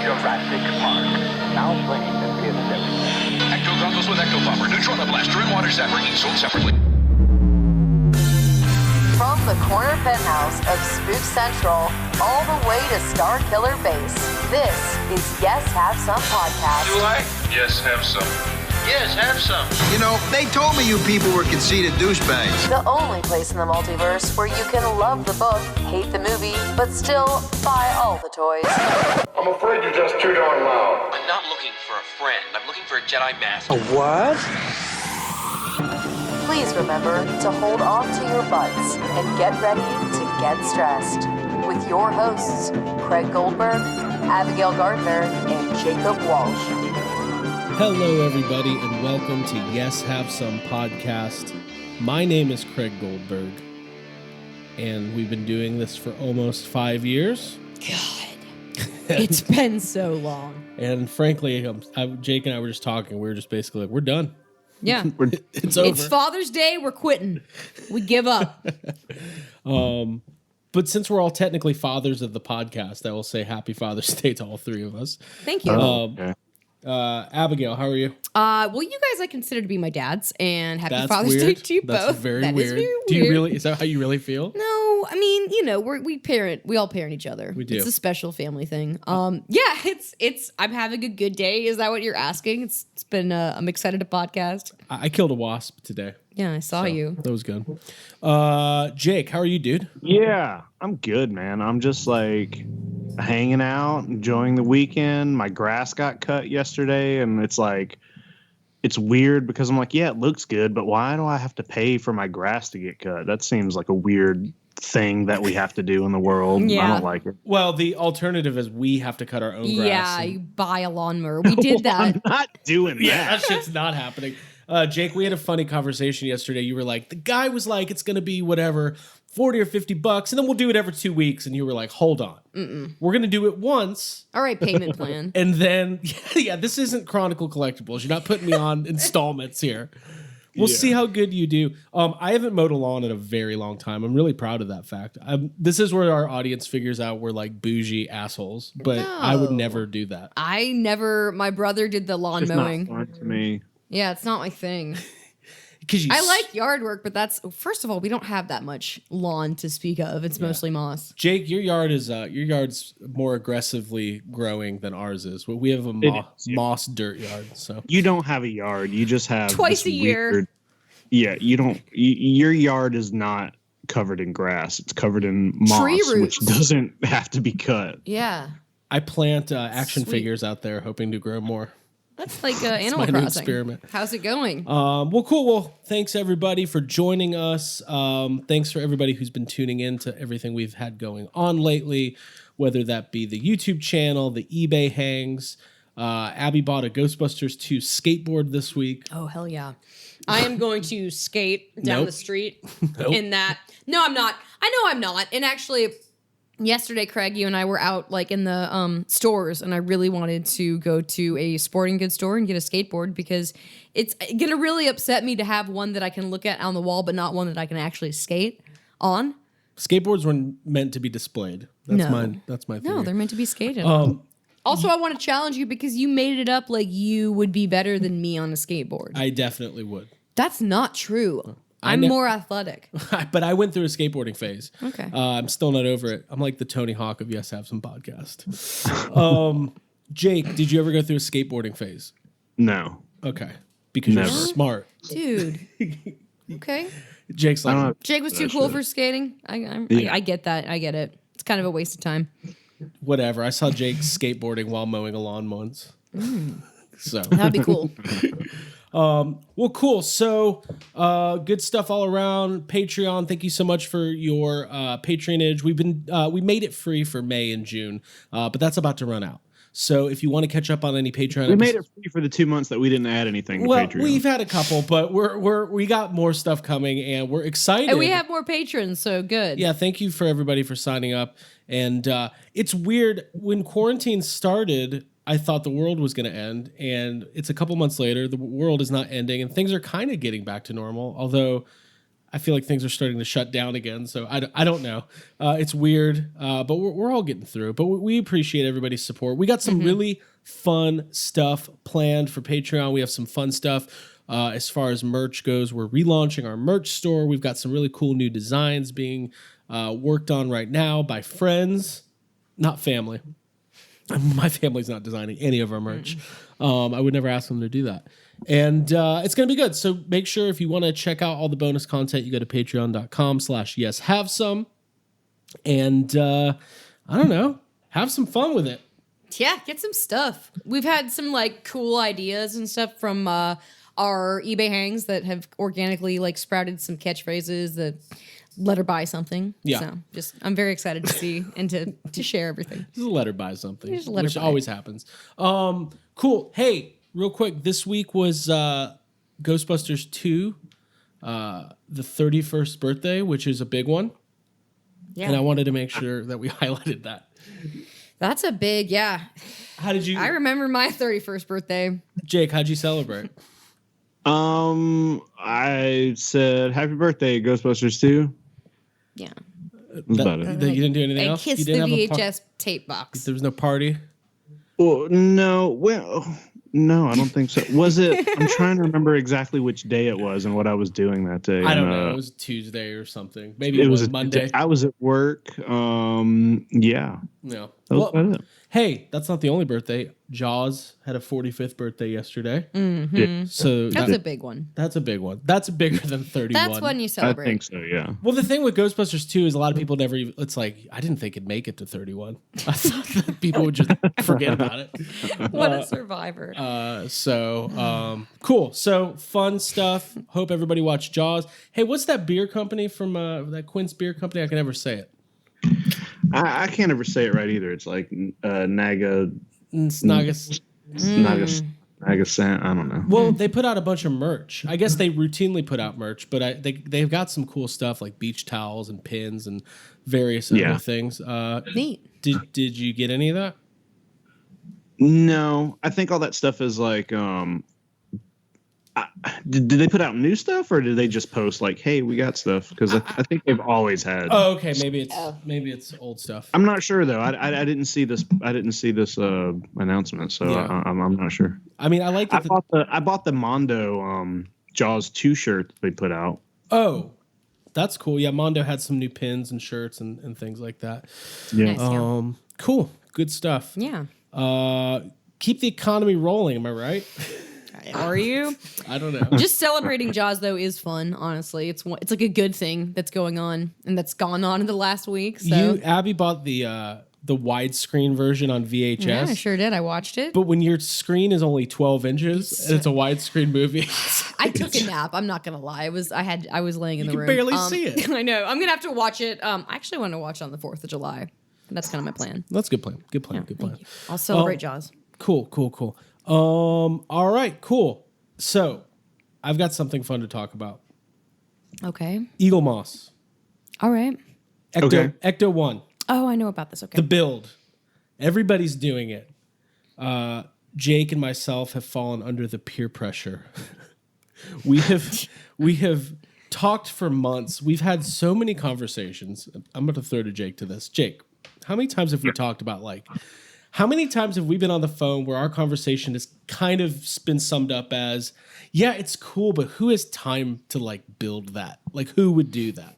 Jurassic Park. Now playing at TMNT. Ecto goggles with Ecto Bomber, neutron blaster, and water zapper, each sold separately. From the corner penthouse of Spook Central all the way to Star Killer Base, this is Yes Have Some Podcast. Do I? Yes, have some. Yes, have some. You know, they told me you people were conceited douchebags. The only place in the multiverse where you can love the book, hate the movie, but still buy all the toys. I'm afraid you're just too darn loud. I'm not looking for a friend. I'm looking for a Jedi Master. What? Please remember to hold on to your butts and get ready to get stressed. With your hosts, Craig Goldberg, Abigail Gardner, and Jacob Walsh. Hello, everybody, and welcome to Yes Have Some Podcast. My name is Craig Goldberg, and we've been doing this for almost 5 years. God, it's been so long. And frankly, Jake and I were just talking. We were just basically like, we're done. Yeah. It's over. It's Father's Day. We're quitting. We give up. But since we're all technically fathers of the podcast, I will say Happy Father's Day to all three of us. Thank you. Abigail, how are you? Well, you guys I consider to be my dads, and Happy That's Father's weird. Day to you That's both. very That is weird. very weird. Do you really? Is that how you really feel? No, I mean, you know, we all parent each other. We do. It's a special family thing. Yeah, it's. I'm having a good day. Is that what you're asking? It's been. I'm excited to podcast. I killed a wasp today. Yeah, I saw you. That was good. Jake, how are you, dude? Yeah, I'm good, man. I'm just like hanging out, enjoying the weekend. My grass got cut yesterday, and it's like, it's weird because I'm like, yeah, it looks good, but why do I have to pay for my grass to get cut? That seems like a weird thing that we have to do in the world. Yeah. I don't like it. Well, the alternative is we have to cut our own grass. Yeah, you buy a lawnmower. We did that. I'm not doing that. Yeah, that shit's not happening. Jake, we had a funny conversation yesterday. You were like, the guy was like, it's going to be whatever, 40 or 50 bucks, and then we'll do it every 2 weeks. And you were like, hold on. We're going to do it once. All right, payment plan. And then, yeah, this isn't Chronicle Collectibles. You're not putting me on installments here. We'll see how good you do. I haven't mowed a lawn in a very long time. I'm really proud of that fact. This is where our audience figures out we're like bougie assholes, but I would never do that. My brother did the lawn It's mowing. not fun to me. Yeah, it's not my thing. Because I like yard work, but first of all, we don't have that much lawn to speak of. It's mostly moss. Jake, your yard's more aggressively growing than ours is. But we have a moss dirt yard. So You don't have a yard. You just have Twice this a year. weird- yeah, you don't. Your yard is not covered in grass. It's covered in moss, Tree which roots. doesn't have to be cut. Yeah, I plant action Sweet. figures out there, hoping to grow more. that's like Animal my new Crossing. experiment. How's it going? Well, cool. Well, thanks everybody for joining us. Thanks for everybody who's been tuning in to everything we've had going on lately, whether that be the YouTube channel, the eBay hangs. Abby bought a Ghostbusters 2 skateboard this week. Oh, hell yeah. I am going to skate down Nope. the street Nope. in that. No, I'm not. I know I'm not. And actually, yesterday, Craig, you and I were out like in the stores, and I really wanted to go to a sporting goods store and get a skateboard because it's going to really upset me to have one that I can look at on the wall, but not one that I can actually skate on. Skateboards were meant to be displayed. That's my theory. No, they're meant to be skated. Also, I want to challenge you because you made it up like you would be better than me on a skateboard. I definitely would. That's not true. I I'm know- more athletic. But I went through a skateboarding phase. Okay. I'm still not over it. I'm like the Tony Hawk of Yes Have Some Podcast. Jake, did you ever go through a skateboarding phase? No. Okay. Because Never. you're smart. Dude. Okay. Jake's I don't like, have- Jake was too That cool shit. for skating. I get that. I get it. It's kind of a waste of time. whatever. I saw Jake skateboarding while mowing a lawn once. So That'd be cool. well, cool. So, good stuff all around. Patreon, thank you so much for your patronage. We made it free for May and June, but that's about to run out. So if you want to catch up on any Patreon, We made it free for the 2 months that we didn't add anything to well, Patreon. we've had a couple, but we got more stuff coming, and we're excited. And we have more patrons, so good. Yeah, thank you for everybody for signing up. And it's weird, when quarantine started, I thought the world was going to end, and it's a couple months later. The world is not ending, and things are kind of getting back to normal. Although I feel like things are starting to shut down again. So I don't know. It's weird, but we're all getting through. But we appreciate everybody's support. We got some really fun stuff planned for Patreon. We have some fun stuff as far as merch goes. We're relaunching our merch store. We've got some really cool new designs being worked on right now by friends, not family. My family's not designing any of our merch. I would never ask them to do that. And it's going to be good. So make sure if you want to check out all the bonus content, you go to patreon.com/yeshavesome. And I don't know, have some fun with it. Yeah, get some stuff. We've had some like cool ideas and stuff from our eBay hangs that have organically like sprouted some catchphrases that let her buy something. Yeah. So I'm very excited to see and to share everything. Just let her buy something, Just let her which buy always happens. Cool. Hey, real quick, this week was Ghostbusters 2, the 31st birthday, which is a big one. Yeah. And I wanted to make sure that we highlighted that. That's a big, yeah. How did you? I remember my 31st birthday. Jake, how'd you celebrate? I said happy birthday, Ghostbusters 2. Yeah. That's about it. You didn't do anything I else? kissed You the didn't have a VHS tape box. There was no party? Well, no. Well, no, I don't think so. Was it? I'm trying to remember exactly which day it was and what I was doing that day. I don't know. It was Tuesday or something. Maybe it was a Monday. I was at work. Yeah. No. That was about it. Hey, that's not the only birthday. Jaws had a 45th birthday yesterday. Mm-hmm. So That's a big one. That's a big one. That's bigger than 31. That's when you I celebrate. think so, yeah. Well, the thing with Ghostbusters 2 is a lot of people never even, it's like, I didn't think it'd make it to 31. I thought that people would just forget about it. What a survivor. Cool. So fun stuff. Hope everybody watched Jaws. Hey, what's that beer company from that Quince beer company? I can never say it. I can't ever say it right either. It's like Nagasan. I don't know. Well, they put out a bunch of merch. I guess they routinely put out merch, but they've got some cool stuff like beach towels and pins and various other things. Neat. Did you get any of that? No, I think all that stuff is like. Did they put out new stuff or did they just post like, "Hey, we got stuff"? Because I think they've always had. Oh, okay. Maybe it's old stuff. I'm not sure though. I didn't see this. I didn't see this announcement, so Yeah. I'm not sure. I mean, I like that. I bought the Mondo Jaws 2 shirt they put out. Oh, that's cool. Yeah, Mondo had some new pins and shirts and things like that. Yeah. Nice, Cool. Good stuff. yeah. Keep the economy rolling. Am I right? Are you? I don't know. Just celebrating Jaws though is fun. Honestly, it's like a good thing that's going on and that's gone on in the last week. So Abby bought the widescreen version on VHS. yeah, I sure did. I watched it. But when your screen is only 12 inches and it's a widescreen movie, I took a nap. I'm not gonna lie. I was laying in the you room. can barely see it. I know. I'm gonna have to watch it. I actually want to watch it on the 4th of July. That's kind of my plan. That's a good plan. Good plan. Yeah, Good plan. thank you. I'll celebrate Jaws. Cool. All right, cool. So I've got something fun to talk about. Okay. Eagle Moss. All right. Ecto 1. Oh, I know about this. Okay. The build. Everybody's doing it. Jake and myself have fallen under the peer pressure. We have talked for months. We've had so many conversations. I'm going to throw to Jake to this. Jake, how many times have we talked about how many times have we been on the phone where our conversation has kind of been summed up as, yeah, it's cool, but who has time to build that? Who would do that?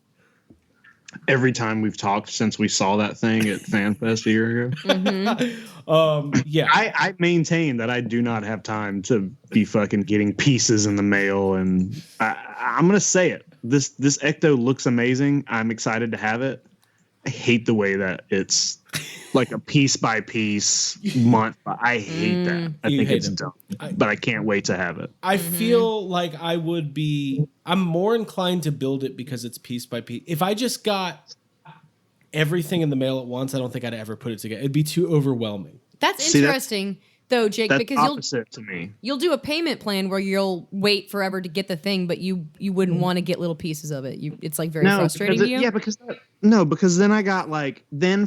Every time we've talked since we saw that thing at FanFest a year ago. Mm-hmm. Yeah. I maintain that I do not have time to be fucking getting pieces in the mail, and I'm gonna say it. This Ecto looks amazing. I'm excited to have it. I hate the way that it's like a piece by piece month. I hate that. I think it's dumb, but I can't wait to have it. I feel like I'm more inclined to build it because it's piece by piece. If I just got everything in the mail at once, I don't think I'd ever put it together. It'd be too overwhelming. That's interesting, though, Jake, That's because opposite to me. You'll do a payment plan where you'll wait forever to get the thing, but you wouldn't want to get little pieces of it. It's very frustrating to you. Yeah, because then I got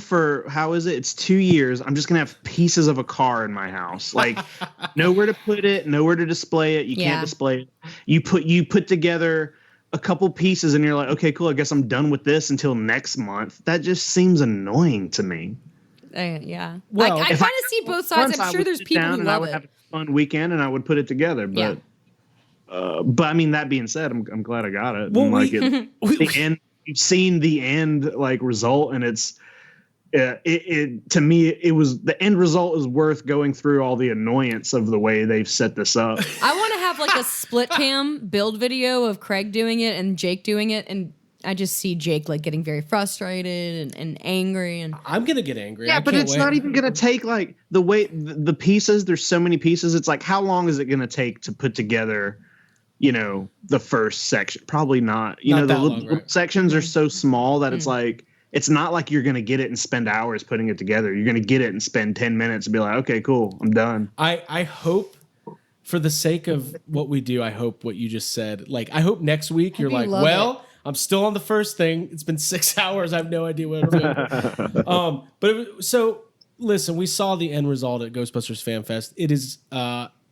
for how is it? It's 2 years. I'm just gonna have pieces of a car in my house, nowhere to put it, nowhere to display it. You can't display it. You put together a couple pieces and you're like, okay, cool, I guess I'm done with this until next month. That just seems annoying to me. Yeah. Well, I kind of see both sides. I'm sure there's people who and love I would it. have a fun weekend and I would put it together. But I mean, that being said, I'm glad I got it. Well, and, like the end, you've seen the end like result, and it's it to me it was the end result is worth going through all the annoyance of the way they've set this up. I want to have like a split cam build video of Craig doing it and Jake doing it, and I just see Jake like getting very frustrated and angry, and I'm gonna get angry. Yeah, but it's not even gonna take like the way the pieces. There's so many pieces. It's like, how long is it gonna take to put together, the first section? Probably not. The little sections are so small that it's like, it's not like you're gonna get it and spend hours putting it together. You're gonna get it and spend 10 minutes and be like, okay, cool, I'm done. I hope, for the sake of what we do, I hope what you just said. Like, I hope next week you're like, well. I'm still on the first thing. It's been 6 hours. I have no idea what I'm doing. So listen, we saw the end result at Ghostbusters Fan Fest. It is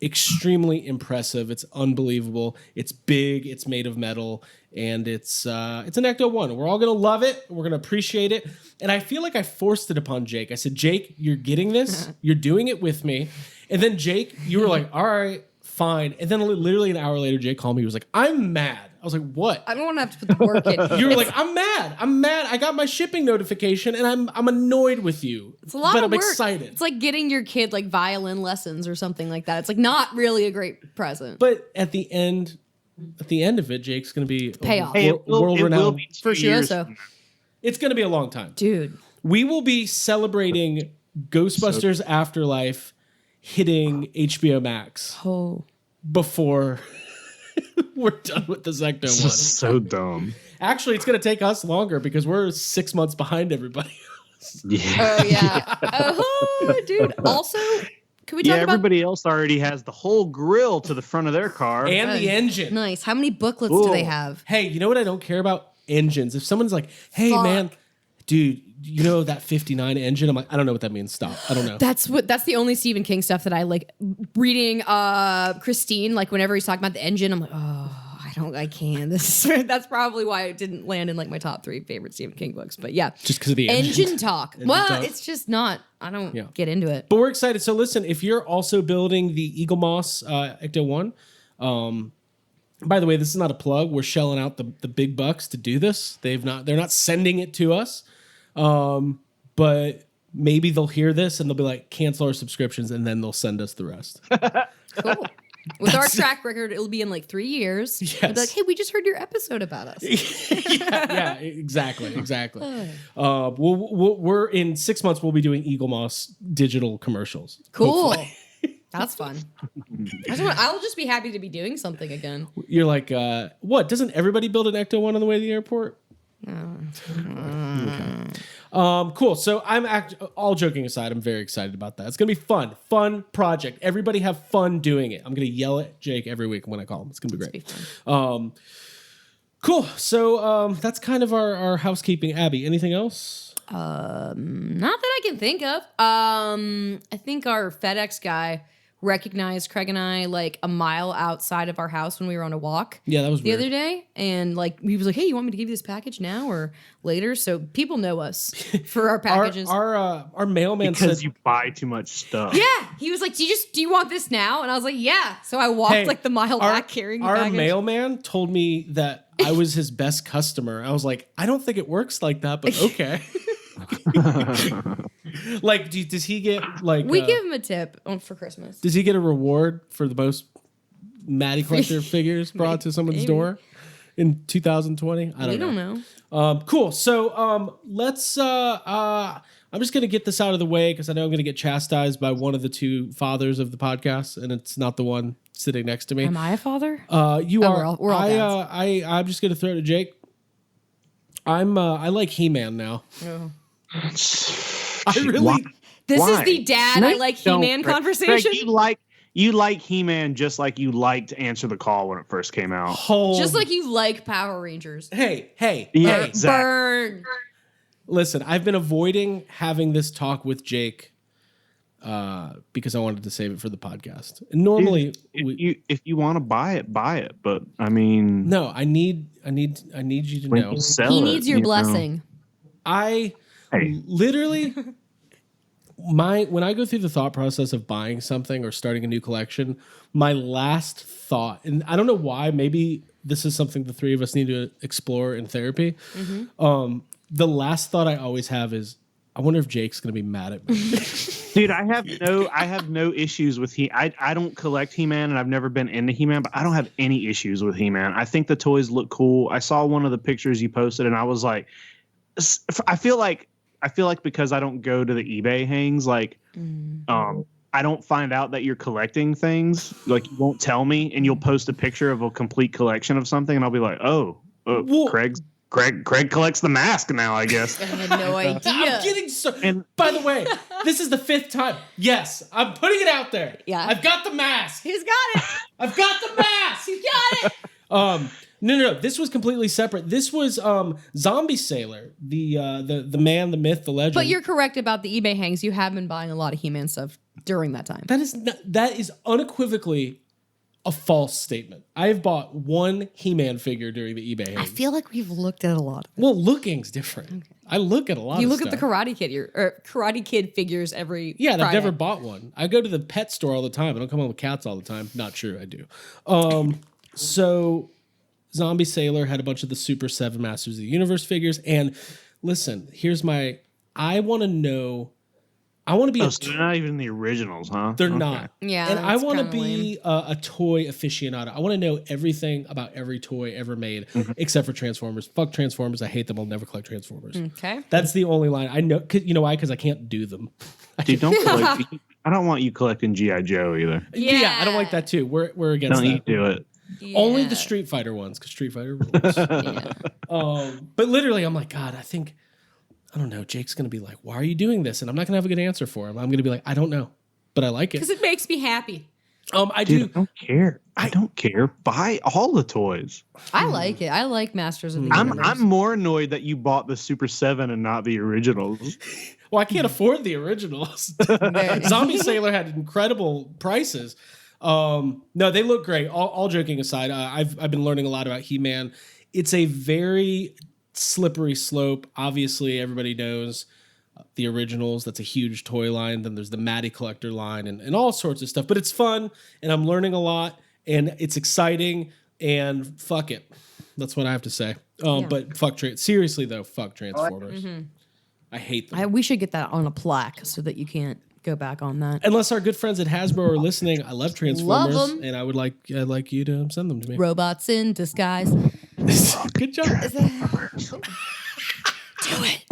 extremely impressive. It's unbelievable. It's big. It's made of metal, and it's an Ecto-1. We're all gonna love it. We're gonna appreciate it. And I feel like I forced it upon Jake. I said, Jake, you're getting this. You're doing it with me. And then Jake, you were like, all right, fine. And then literally an hour later, Jake called me. He was like, I'm mad. I was like, what? I don't want to have to put the work in. You were like, I'm mad. I got my shipping notification and I'm annoyed with you. It's a lot but of I'm work. excited. It's like getting your kid like violin lessons or something like that. It's like not really a great present. But at the end of it, Jake's going to be Payoff. world renowned. For sure. So it's going to be a long time. Dude. We will be celebrating Ghostbusters Afterlife hitting HBO Max before we're done with the Ecto-1. This is so dumb. Actually, it's going to take us longer because we're 6 months behind everybody else. Yeah. Oh, yeah. Oh, dude. Also, can we talk about... everybody else already has the whole grill to the front of their car. And the engine. Nice. How many booklets do they have? Hey, you know what I don't care about? Engines. If someone's like, hey, man, dude, you know that 59 engine? I'm like, I don't know what that means. Stop. I don't know. That's the only Stephen King stuff that I like reading. Christine, like whenever he's talking about the engine, I'm like, oh, I can't. That's probably why it didn't land in like my top 3 favorite Stephen King books. But yeah, just because of the engine talk. It's just not. I don't get into it. But we're excited. So listen, if you're also building the Eagle Moss Ecto-1, by the way, this is not a plug. We're shelling out the big bucks to do this. They're not sending it to us. But maybe they'll hear this and they'll be like, cancel our subscriptions, and then they'll send us the rest. Cool. With our track record, it'll be in like 3 years. Yes. They'll be like, hey, we just heard your episode about us. yeah, exactly. We're in 6 months. We'll be doing Eagle Moss digital commercials. Cool. That's fun. I'll just be happy to be doing something again. You're like, what? Doesn't everybody build an Ecto-1 on the way to the airport? Okay. Cool. So all joking aside, I'm very excited about that. It's gonna be fun project. Everybody have fun doing it. I'm gonna yell at Jake every week when I call him. It's gonna be great. Cool. So that's kind of our housekeeping. Abby, anything else? Not that I can think of. I think our FedEx guy recognized Craig and I like a mile outside of our house when we were on a walk. Yeah, that was the weird. other day, and like he was like, "Hey, you want me to give you this package now or later?" So people know us for our packages. Our mailman because said you buy too much stuff. Yeah, he was like, "Do you want this now?" And I was like, "Yeah." So I walked like the mile back carrying the package. Our mailman told me that I was his best customer. I was like, I don't think it works like that, but okay. Like, does he get like? We give him a tip for Christmas. Does he get a reward for the most Matty Collector figures brought to someone's door in 2020? I don't know. Cool. So let's. I'm just gonna get this out of the way because I know I'm gonna get chastised by one of the 2 fathers of the podcast, and it's not the one sitting next to me. Am I a father? You are. We're all dads. I'm just gonna throw it to Jake. I like He-Man now. Oh. I really. This is the dad I like He-Man conversation. Craig, you like He-Man just like you liked Answer the Call when it first came out. Just like you like Power Rangers. Hey. Yeah, exactly. Burn. Listen, I've been avoiding having this talk with Jake because I wanted to save it for the podcast. And normally, if you want to buy it, buy it. But I mean, no, I need you to know. He needs your blessing. Literally, when I go through the thought process of buying something or starting a new collection, my last thought, and I don't know why, maybe this is something the three of us need to explore in therapy. The last thought I always have is, I wonder if Jake's going to be mad at me. Dude, I have no issues with I don't collect He-Man, and I've never been into He-Man, but I don't have any issues with He-Man. I think the toys look cool. I saw one of the pictures you posted, and I was like, I feel like because I don't go to the eBay hangs, like, I don't find out that you're collecting things. Like, you won't tell me, and you'll post a picture of a complete collection of something, and I'll be like, Craig collects the mask now, I guess. I had no idea. I'm getting and by the way, this is the 5th time. Yes, I'm putting it out there. Yeah. I've got the mask. He's got it. I've got the mask. He's got it. No. This was completely separate. This was Zombie Sailor, the man, the myth, the legend. But you're correct about the eBay hangs. You have been buying a lot of He-Man stuff during that time. That is unequivocally a false statement. I have bought one He-Man figure during the eBay hangs. I feel like we've looked at a lot of it. Well, looking's different. Okay. I look at a lot of stuff. You look at the Karate Kid figures every Friday. I've never bought one. I go to the pet store all the time. I don't come home with cats all the time. Not true, I do. So Zombie Sailor had a bunch of the Super 7 Masters of the Universe figures. And listen, I want to be so they're not even the originals, huh? They're not. Yeah. And I want to be a toy aficionado. I want to know everything about every toy ever made, except for Transformers. Fuck Transformers. I hate them. I'll never collect Transformers. Okay. That's the only line. I know. You know why? Because I can't do them. Dude, don't collect. I don't want you collecting G.I. Joe either. Yeah, I don't like that too. We're against that. Don't you do it. Yeah. Only the Street Fighter ones, because Street Fighter rules. But literally, I'm like, God, I don't know. Jake's going to be like, why are you doing this? And I'm not going to have a good answer for him. I'm going to be like, I don't know, but I like it. Because it makes me happy. I do. I don't care. I don't care. Buy all the toys. I like it. I like Masters of the Universe. I'm more annoyed that you bought the Super 7 and not the originals. Well, I can't afford the originals. Zombie Sailor had incredible prices. No, they look great. All joking aside, I've been learning a lot about He-Man. It's a very slippery slope. Obviously, everybody knows the originals. That's a huge toy line. Then there's the Matty Collector line and all sorts of stuff. But it's fun, and I'm learning a lot, and it's exciting, and fuck it. That's what I have to say. But seriously, though, fuck Transformers. I hate them. We should get that on a plaque so that you can't go back on that. Unless our good friends at Hasbro are listening, I love Transformers, love them. And I'd like you to send them to me. Robots in disguise. Good job. Do it.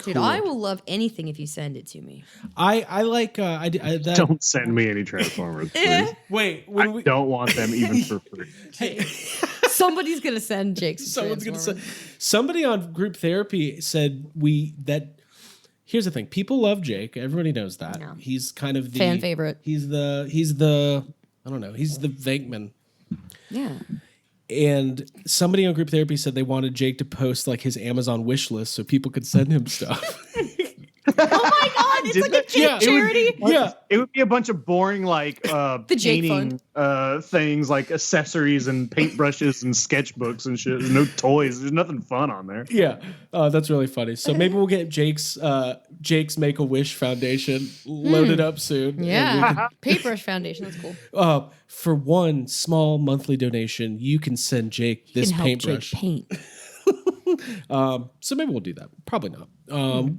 Dude, Cool. I will love anything if you send it to me. I like that. Don't send me any Transformers, please. Wait, I don't want them even for free. Hey, somebody's gonna send Jake. Somebody on group therapy said here's the thing. People love Jake. Everybody knows that. Yeah. He's kind of the fan favorite. He's the I don't know. He's the Venkman. Yeah. And somebody on group therapy said they wanted Jake to post like his Amazon wish list so people could send him stuff. Oh my God! It's like a Jake charity. It would be a bunch of boring like the Jake painting things like accessories and paintbrushes and sketchbooks and shit. There's no toys. There's nothing fun on there. Yeah, that's really funny. So maybe we'll get Jake's Make a Wish Foundation loaded up soon. Yeah, Paintbrush Foundation. That's cool. For one small monthly donation, you can send Jake this paintbrush. Jake paint. So maybe we'll do that. Probably not.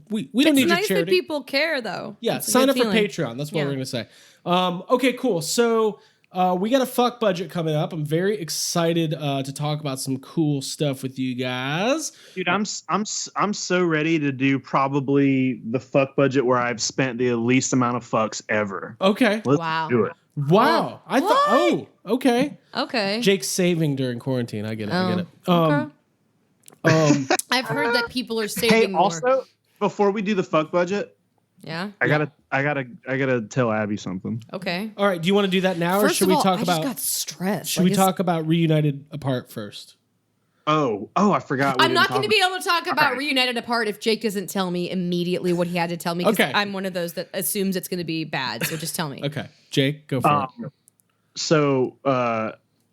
We don't need your your charity. It's nice that people care, though. Yeah, That's sign up feeling. for Patreon. That's what we're gonna say. Okay, cool. So we got a fuck budget coming up. I'm very excited to talk about some cool stuff with you guys. Dude, I'm so ready to do probably the fuck budget where I've spent the least amount of fucks ever. Okay. Let's do it. Wow. I thought. Oh, okay. Okay. Jake's saving during quarantine. I get it. I get it. Okay. I've heard that people are saving more. Also, before we do the fuck budget, yeah, I gotta tell Abby something. Okay. All right. Do you want to do that now, First or should of all, we talk I about? just got stressed. Should we talk about Reunited apart first? I forgot. I'm not going to be able to talk about Reunited Apart if Jake doesn't tell me immediately what he had to tell me. Because I'm one of those that assumes it's going to be bad. So just tell me. Okay, Jake, go for it. So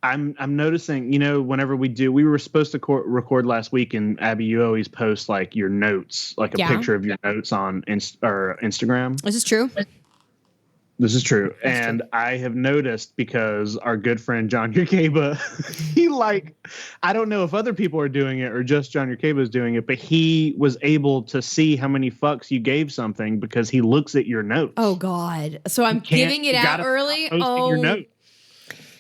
I'm noticing, whenever we were supposed to record last week, and Abby, you always post like your notes, like a picture of your notes on Instagram. This is true. This is true. And I have noticed, because our good friend John Yerkeba, I don't know if other people are doing it or just John Yerkeba is doing it, but he was able to see how many fucks you gave something because he looks at your notes. Oh, God. So I'm giving it out early? Your notes.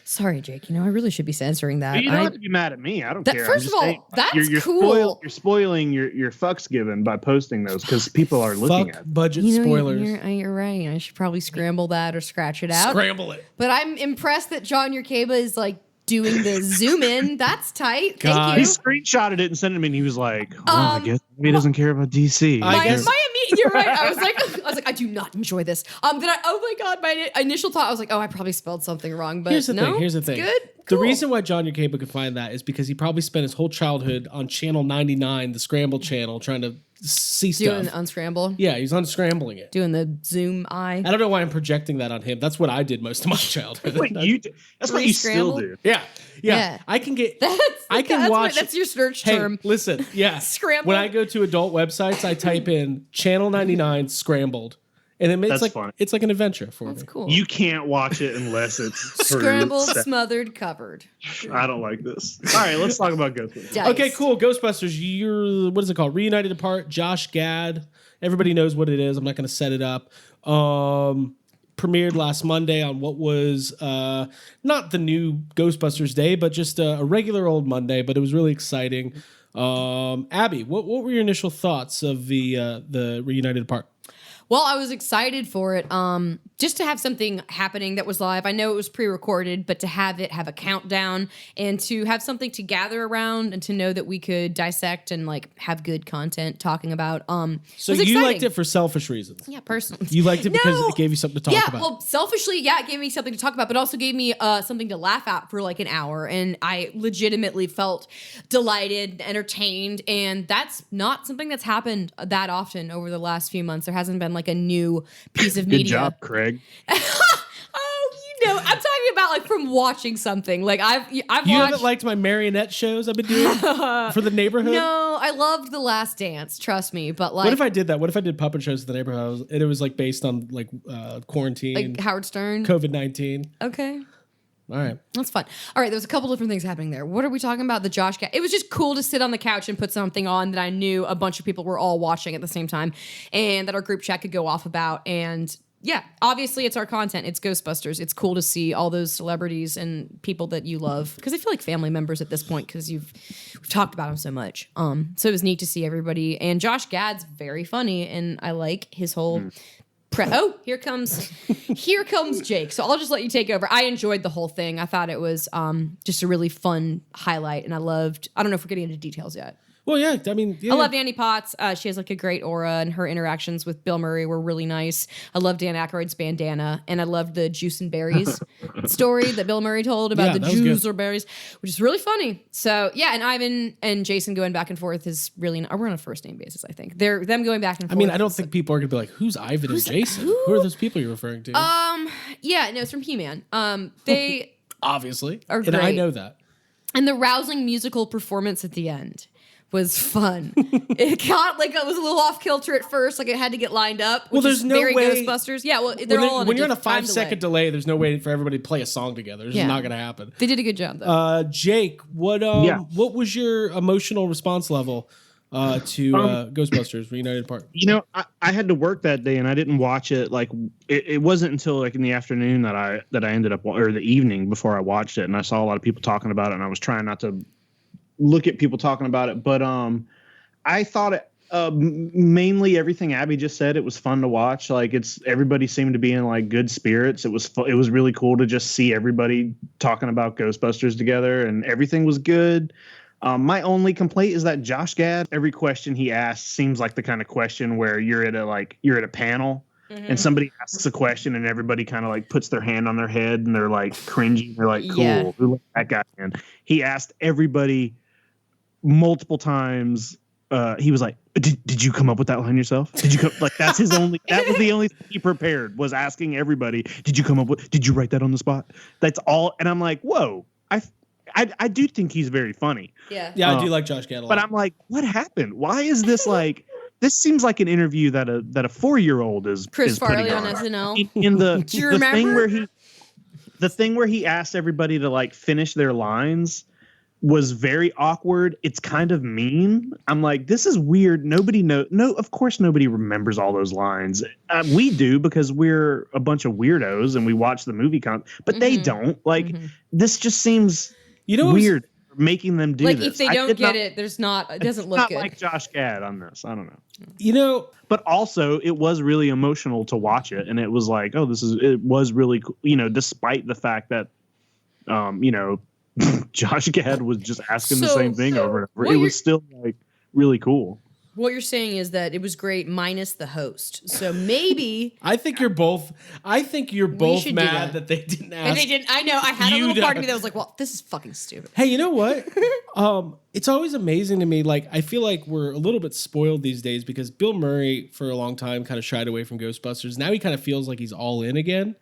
Sorry, Jake. I really should be censoring that. But you don't have to be mad at me. I don't care. First of all, that's you're cool. You're spoiling your fucks given by posting those because people are looking at it. Budget spoilers. You're right. I should probably scramble that or scratch it out. Scramble it. But I'm impressed that John Yerkeba is like doing the zoom in. That's tight. Thank He you. screenshotted it and sent it to me, and he was like, I guess he doesn't care about DC. You're right. I was like, I do not enjoy this. Oh my God, my initial thought, I was like, I probably spelled something wrong. But Here's the thing. Good. The reason why John Yerkeba could find that is because he probably spent his whole childhood on channel 99, the Scramble channel, trying to see stuff. Doing the unscramble. Yeah, he's unscrambling it. Doing the zoom eye. I don't know why I'm projecting that on him. That's what I did most of my childhood. Wait, that's what you still do. Yeah. I can get. I can watch. That's your search term. Hey, listen. Yeah. Scrambled. When I go to adult websites, I type in channel 99 scrambled. And it's like an adventure for me. That's cool. You can't watch it unless it's scrambled, smothered, covered. I don't like this. All right, let's talk about Ghostbusters. Okay, cool. Ghostbusters. What is it called? Reunited Apart. Josh Gad. Everybody knows what it is. I'm not going to set it up. Premiered last Monday on what was not the new Ghostbusters day, but just a regular old Monday. But it was really exciting. Abby, what were your initial thoughts of the Reunited Apart? Well, I was excited for it. Just to have something happening that was live. I know it was pre-recorded, but to have it have a countdown and to have something to gather around and to know that we could dissect and like have good content talking about. So you liked it for selfish reasons? Yeah, personally. You liked it because it gave you something to talk about? Yeah, well, selfishly, it gave me something to talk about, but also gave me something to laugh at for like an hour. And I legitimately felt delighted, entertained, and that's not something that's happened that often over the last few months. There hasn't been like a new piece of media. Good job, Craig. I'm talking about like from watching something. Like I've You watched. haven't liked my marionette shows I've been doing for the neighborhood? No, I loved The Last Dance. Trust me, but like, what if I did that? What if I did puppet shows in the neighborhood and it was like based on like quarantine, like Howard Stern, COVID-19? Okay. All right. That's fun. All right, there was a couple different things happening there. What are we talking about? The Josh Gad. It was just cool to sit on the couch and put something on that I knew a bunch of people were all watching at the same time and that our group chat could go off about. And yeah, obviously it's our content. It's Ghostbusters. It's cool to see all those celebrities and people that you love because I feel like family members at this point because we've talked about them so much. So it was neat to see everybody. And Josh Gad's very funny and I like his whole... here comes Jake. So I'll just let you take over. I enjoyed the whole thing. I thought it was just a really fun highlight, and I don't know if we're getting into details yet. Well, yeah, I mean... Yeah. I love Annie Potts. She has like a great aura, and her interactions with Bill Murray were really nice. I love Dan Aykroyd's bandana, and I loved the juice and berries story that Bill Murray told about the juice or berries, which is really funny. So, yeah, and Ivan and Jason going back and forth is really... We're on a first-name basis, I think. Them going back and forth. I mean, I don't think people are going to be like, who's Ivan and Jason? Who are those people you're referring to? Yeah, no, it's from He-Man. They... Obviously. Are and great. I know that. And the rousing musical performance at the end was fun. It got like it was a little off kilter at first, like it had to get lined up. Which there's is no very way. Ghostbusters. Yeah, well, they're all on when you're on a time 5-second delay, there's no way for everybody to play a song together. It's just not going to happen. They did a good job though. Jake, what was your emotional response level to Ghostbusters Reunited Apart? I had to work that day and I didn't watch it. Like it wasn't until like in the afternoon that I ended up, or the evening before I watched it, and I saw a lot of people talking about it, and I was trying not to look at people talking about it, but I thought it mainly everything Abby just said. It was fun to watch. Like everybody seemed to be in like good spirits. It was really cool to just see everybody talking about Ghostbusters together, and everything was good. My only complaint is that Josh Gad, every question he asks seems like the kind of question where you're at a panel. Mm-hmm. And somebody asks a question and everybody kind of like puts their hand on their head and they're like cringing. They're like, cool. Who let that guy in? He asked everybody multiple times he was like, did you come up with that line yourself? Did you come that's his only that was the only thing he prepared, was asking everybody, did you write that on the spot? That's all. And I'm like, whoa, I do think he's very funny. Yeah. Yeah, I do like Josh Gad a lot. But I'm like, what happened? Why is this like this seems like an interview that a 4-year-old is Chris Farley putting on SNL. In the Do you the remember? thing where he asked everybody to like finish their lines was very awkward. It's kind of mean. I'm like, this is weird. Of course nobody remembers all those lines. We do, because we're a bunch of weirdos and we watch the movie but they don't. Like, this just seems weird. Making them do like this. If they don't get it, it doesn't look not good. like Josh Gad on this. I don't know. But also it was really emotional to watch it, and it was like, it was really cool, despite the fact that Josh Gad was just asking the same thing over and over. It was still like really cool. What you're saying is that it was great minus the host. So maybe I think you're both mad that they didn't ask. And they didn't. I know. I had a little part of me that was like, well, this is fucking stupid. Hey, you know what? It's always amazing to me. Like, I feel like we're a little bit spoiled these days, because Bill Murray for a long time kind of shied away from Ghostbusters. Now he kind of feels like he's all in again.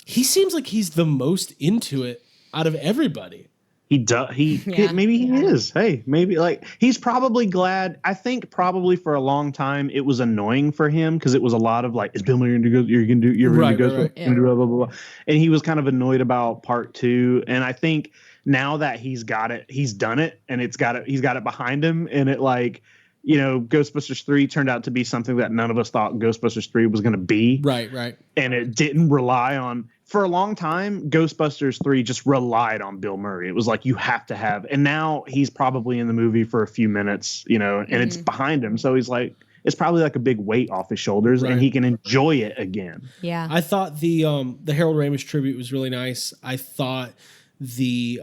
He seems like he's the most into it out of everybody. He does. Maybe he is. Hey, maybe he's probably glad. I think probably for a long time it was annoying for him, because it was a lot of like, is Bill Murray going to go? You're going to do. You're going to go. Right. Yeah. Blah, blah, blah. And he was kind of annoyed about part 2. And I think now that he's got it, he's done it, and he's got it behind him, and it Ghostbusters 3 turned out to be something that none of us thought Ghostbusters 3 was going to be. Right. And it didn't rely on. For a long time, Ghostbusters 3 just relied on Bill Murray. It was like, you have to have. And now he's probably in the movie for a few minutes, and it's behind him. So he's like, it's probably like a big weight off his shoulders, and he can enjoy it again. Yeah. I thought the Harold Ramis tribute was really nice. I thought the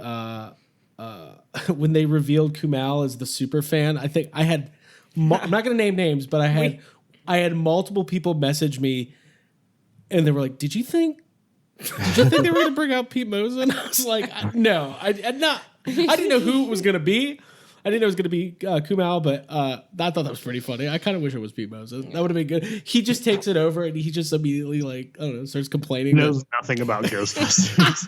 when they revealed Kumail as the super fan, I think I had I'm not going to name names, but I had multiple people message me, and they were like, Did you think they were going to bring out Pete Mosen? I was like, no, I didn't know who it was going to be. I didn't know it was going to be Kumail, but I thought that was pretty funny. I kind of wish it was Pete Mosen. That would have been good. He just takes it over, and he just immediately, starts complaining. Knows nothing about Ghostbusters.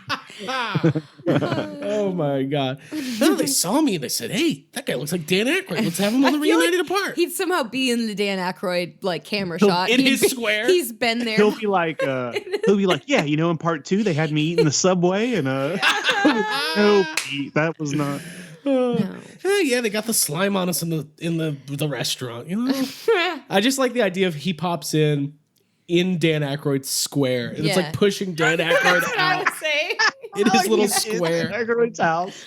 Oh, my God. Then they saw me, and they said, hey, that guy looks like Dan Aykroyd. Let's have him on the Reunited apart. He'd somehow be in the Dan Aykroyd, camera shot. In his square. He's been there. He'll be like, yeah, in part 2, they had me eating the Subway, and no, Pete, that was not... No. Yeah, they got the slime on us in the restaurant. I just like the idea of he pops in Dan Aykroyd's square, and it's like pushing Dan Aykroyd That's what I out would say. in his little square. Aykroyd's house.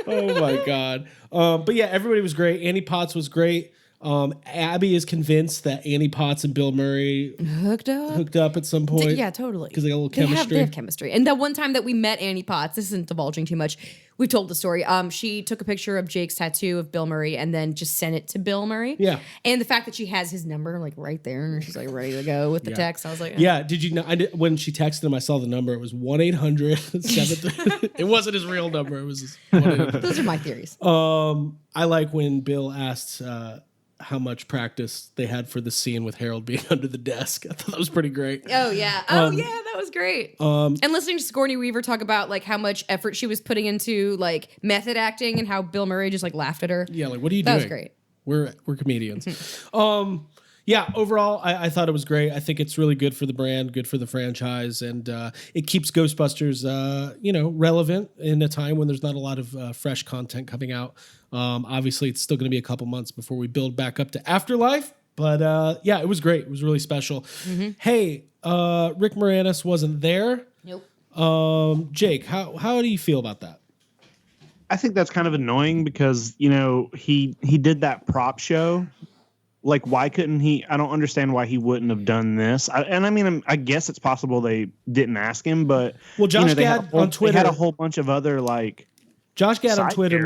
Oh my God! But yeah, everybody was great. Annie Potts was great. Abby is convinced that Annie Potts and Bill Murray hooked up at some point. Yeah, totally. Because they got a little chemistry. They have chemistry. And the one time that we met Annie Potts, this isn't divulging too much. We told the story. She took a picture of Jake's tattoo of Bill Murray and then just sent it to Bill Murray. Yeah. And the fact that she has his number right there and she's ready to go with the text, I was like, yeah. Did you know? When she texted him, I saw the number. It was 1-800-7. It wasn't his real number. It was his 1-800. Those are my theories. I like when Bill asked how much practice they had for the scene with Harold being under the desk. I thought that was pretty great. Oh yeah. That was great. And listening to Sigourney Weaver talk about how much effort she was putting into method acting and how Bill Murray just laughed at her. Yeah, what are you doing? That was great. We're comedians. Yeah, overall, I thought it was great. I think it's really good for the brand, good for the franchise, and it keeps Ghostbusters, relevant in a time when there's not a lot of fresh content coming out. Obviously, it's still going to be a couple months before we build back up to Afterlife, but yeah, it was great. It was really special. Mm-hmm. Hey, Rick Moranis wasn't there. Nope. Jake, how do you feel about that? I think that's kind of annoying because, he did that prop show. Why couldn't he? I don't understand why he wouldn't have done this. I guess it's possible they didn't ask him, but Josh Gad on Twitter had a whole bunch of other Josh Gad on Twitter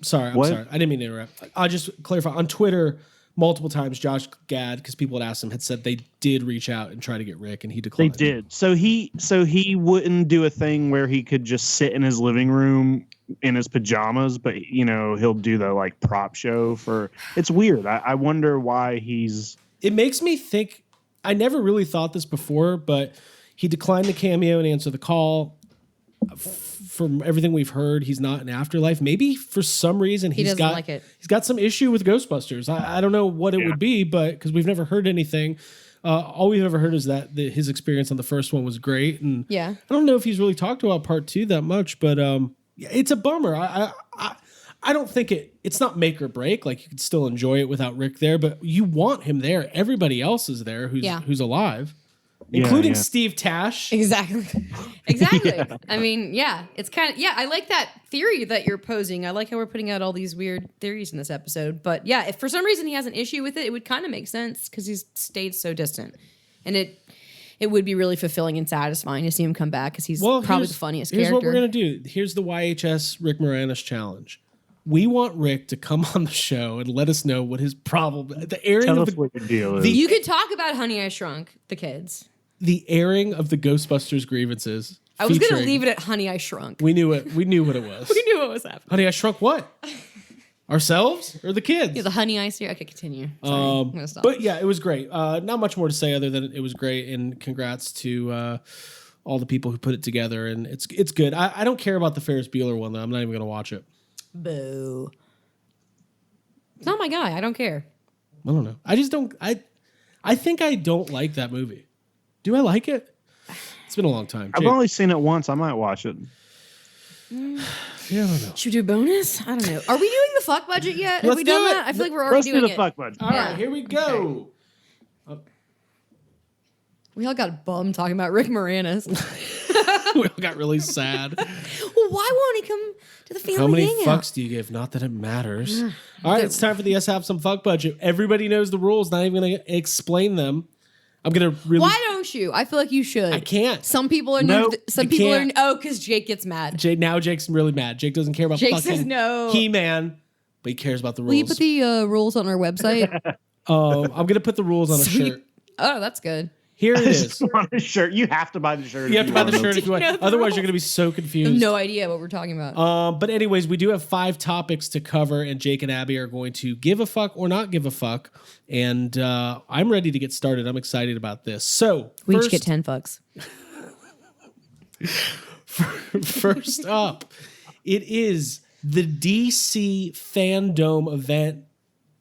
Sorry, what? Sorry, I didn't mean to interrupt. I'll just clarify on Twitter multiple times. Josh Gad, because people had asked him, had said they did reach out and try to get Rick, and he declined. They did. So he wouldn't do a thing where he could just sit in his living room in his pajamas, but you know, he'll do the like prop show for. It's weird. I wonder why he's. It makes me think. I never really thought this before, but he declined the cameo and answered the call. From everything we've heard, he's not in Afterlife. Maybe for some reason he doesn't like it. He's got some issue with Ghostbusters. I don't know what it would be, but because we've never heard anything. All we've ever heard is that his experience on the first one was great, and I don't know if he's really talked about part 2 that much, but it's a bummer. I don't think it's not make or break. Like you could still enjoy it without Rick there, but you want him there. Everybody else is there who's alive, including Steve Tash. Exactly. I mean, it's kind of I like that theory that you're posing. I like how we're putting out all these weird theories in this episode. But yeah, if for some reason he has an issue with it, it would kind of make sense because he's stayed so distant, and it would be really fulfilling and satisfying to see him come back because he's probably the funniest character. Here's what we're gonna do. Here's the YHS Rick Moranis challenge. We want Rick to come on the show and let us know what his problem. The airing Tell of us what your deal is. You could talk about Honey, I Shrunk the Kids. The airing of the Ghostbusters grievances. I was going to leave it at Honey, I Shrunk. We knew it. We knew what it was. We knew what was happening. Honey, I Shrunk what? Ourselves or the kids? Yeah, the Honey I Series. Okay, continue. Sorry, I'm gonna stop. But yeah, it was great. Not much more to say other than it was great, and congrats to all the people who put it together. And it's good. I don't care about the Ferris Bueller one though. I'm not even going to watch it. Boo. It's not my guy. I don't care. I don't know. I just don't. I think I don't like that movie. Do I like it? It's been a long time. I've only seen it once. I might watch it. Yeah, I don't know. Should we do a bonus? I don't know. Are we doing the fuck budget yet? Have we done that? I feel like we're already doing it. Let's do the fuck budget. All right, here we go. Okay. We all got bummed talking about Rick Moranis. We all got really sad. Well, why won't he come to the family How many hangout? fucks do you give? Not that it matters. All right, it's time for the Yes Have Some Fuck budget. Everybody knows the rules. Not even going to explain them. I'm going to really... Why don't you? I feel like you should. I can't. Some people are Nope, new. Some you people can't. are... Oh, because Jake gets mad. Now Jake's really mad. Jake doesn't care about Jake fucking says no. He-Man, but he cares about the rules. Will you put the rules on our website? I'm going to put the rules on a shirt. Oh, that's good. Here it is. On a shirt. You have to buy the shirt. You have to buy the shirt if you want. know the Otherwise, rules. you're going to be so I have confused. no idea what we're talking about. But anyways, we do have 5 topics to cover, and Jake and Abby are going to give a fuck or not give a fuck. And I'm ready to get started. I'm excited about this. So We each get 10 fucks. First up, it is the DC Fandome event.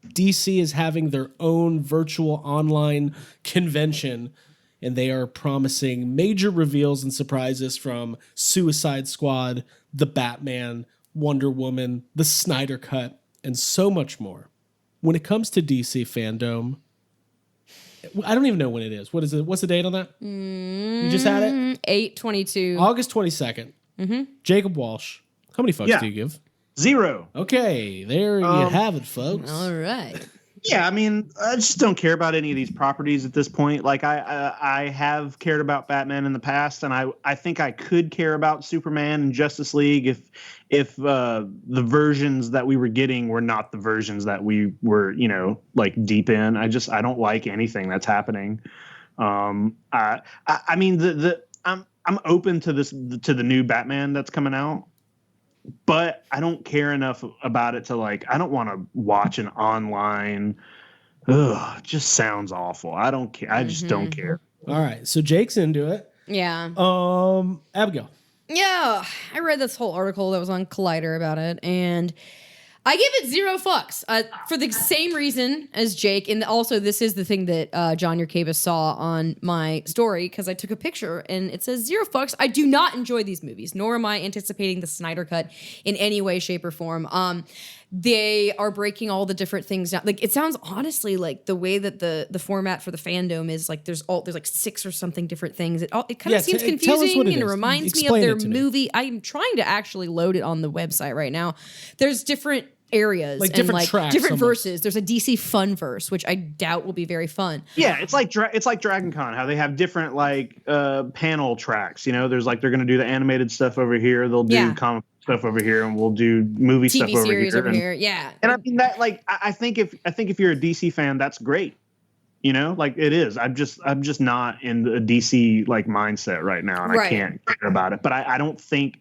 DC is having their own virtual online convention, and they are promising major reveals and surprises from Suicide Squad, The Batman, Wonder Woman, The Snyder Cut, and so much more. When it comes to DC Fandome, I don't even know when it is. What is it? What's the date on that? You just had it? 8/22. August 22nd. Jacob Walsh. How many fucks do you give? 0. Okay, there you have it, folks. All right. Yeah, I mean, I just don't care about any of these properties at this point. Like, I have cared about Batman in the past, and I think I could care about Superman and Justice League if the versions that we were getting were not the versions that we were, like deep in. I don't like anything that's happening. I mean, I'm open to the new Batman that's coming out. But I don't care enough about it to I don't want to watch an online. Ugh, it just sounds awful. I don't care. I just don't care. All right, so Jake's into it. Yeah. Abigail. Yeah. I read this whole article that was on Collider about it, and I give it 0 fucks for the same reason as Jake. And also, this is the thing that John Yerkabis saw on my story because I took a picture and it says 0 fucks. I do not enjoy these movies, nor am I anticipating the Snyder Cut in any way, shape, or form. They are breaking all the different things down. Like, it sounds honestly like the way that the format for the fandom is there's 6 or something different things. It kind of seems confusing and it reminds me of their movie. I'm trying to actually load it on the website right now. There's different areas and tracks, different verses. There's a DC Fun verse, which I doubt will be very fun. Yeah, it's like Dragon Con, how they have different panel tracks. There's they're going to do the animated stuff over here. They'll do comic stuff over here, and we'll do movie TV stuff over series here. over here. Yeah, and I mean that I think if you're a DC fan, that's great. It is. I'm just not in the DC mindset right now, and I can't care about it. But I don't think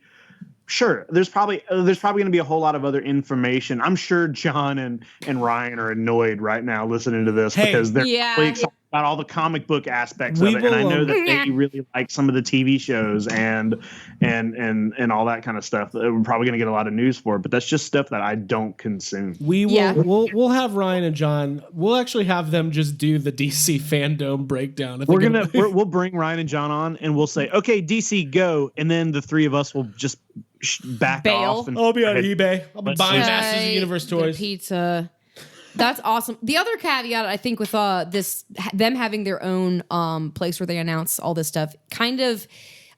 Sure. There's probably going to be a whole lot of other information. I'm sure John and Ryan are annoyed right now listening to this because they're really excited about all the comic book aspects of it, and I know that they really like some of the TV shows and all that kind of stuff. We're probably going to get a lot of news for it, but that's just stuff that I don't consume. We'll have Ryan and John. We'll actually have them just do the DC Fandome breakdown. We'll bring Ryan and John on, and we'll say, okay, DC, go, and then the three of us will just back off. And I'll be on eBay. I'll be buying Masters of the Universe toys. Pizza. That's awesome. The other caveat, I think, with them having their own place where they announce all this stuff, kind of,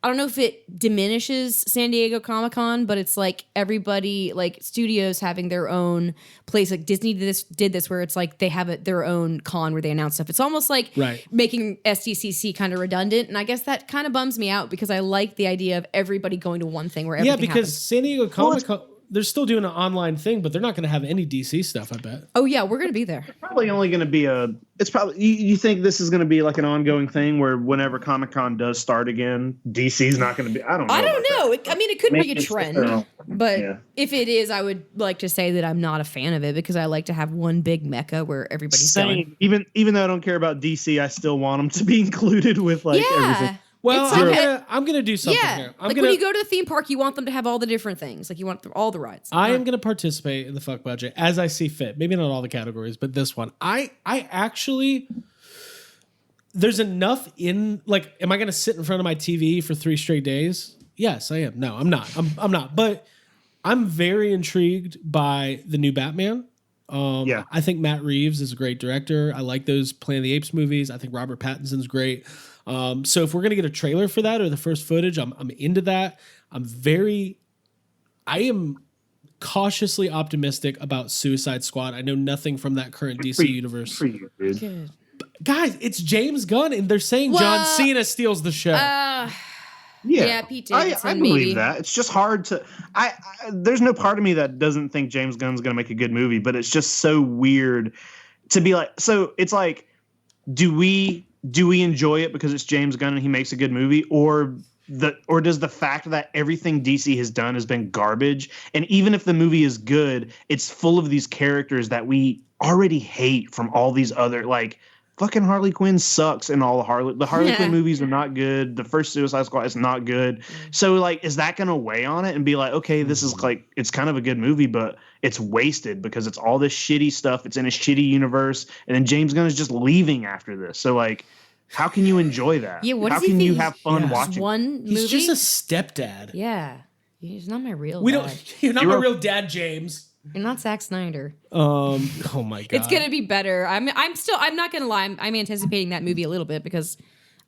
I don't know if it diminishes San Diego Comic-Con, but it's like everybody, like studios having their own place. Like Disney did this where it's like they have their own con where they announce stuff. It's almost like making SDCC kind of redundant, and I guess that kind of bums me out because I like the idea of everybody going to one thing where everything happens. San Diego Comic-Con, they're still doing an online thing, but they're not going to have any DC stuff, I bet. Oh, yeah, we're going to be there. It's probably only going to be you think this is going to be like an ongoing thing where whenever Comic-Con does start again, DC's not going to be, I don't know. It could be a trend, but if it is, I would like to say that I'm not a fan of it because I like to have one big mecca where everybody's going. Even though I don't care about DC, I still want them to be included with everything. Well, I'm gonna do something here. When you go to a theme park, you want them to have all the different things. Like you want all the rides. I am gonna participate in the fuck budget as I see fit. Maybe not all the categories, but this one. I actually, there's enough in, like, am I gonna sit in front of my TV for 3 straight days? Yes, I am. No, I'm not. I'm not. But I'm very intrigued by the new Batman. I think Matt Reeves is a great director. I like those Planet of the Apes movies. I think Robert Pattinson's great. So if we're gonna get a trailer for that or the first footage, I'm into that. I am cautiously optimistic about Suicide Squad. I know nothing from that current DC universe. Good. Guys, it's James Gunn, and they're saying John Cena steals the show. Yeah, Pete Davidson, I believe that. It's just hard to. There's no part of me that doesn't think James Gunn's going to make a good movie, but it's just so weird to be like. So it's like, do we enjoy it because it's James Gunn and he makes a good movie, or does the fact that everything DC has done has been garbage, and even if the movie is good, it's full of these characters that we already hate from all these other, like, fucking Harley Quinn sucks, and all the Harley Quinn movies are not good. The first Suicide Squad is not good. So, like, is that going to weigh on it and be like, okay, this is like, it's kind of a good movie, but it's wasted because it's all this shitty stuff. It's in a shitty universe, and then James Gunn is just leaving after this. So, like, how can you enjoy that? Yeah, how can you have fun watching? He's just a stepdad. Yeah, he's not my real. You're not my real dad, James. You're not Zack Snyder. Oh my god, it's gonna be better. I'm not gonna lie. I'm anticipating that movie a little bit because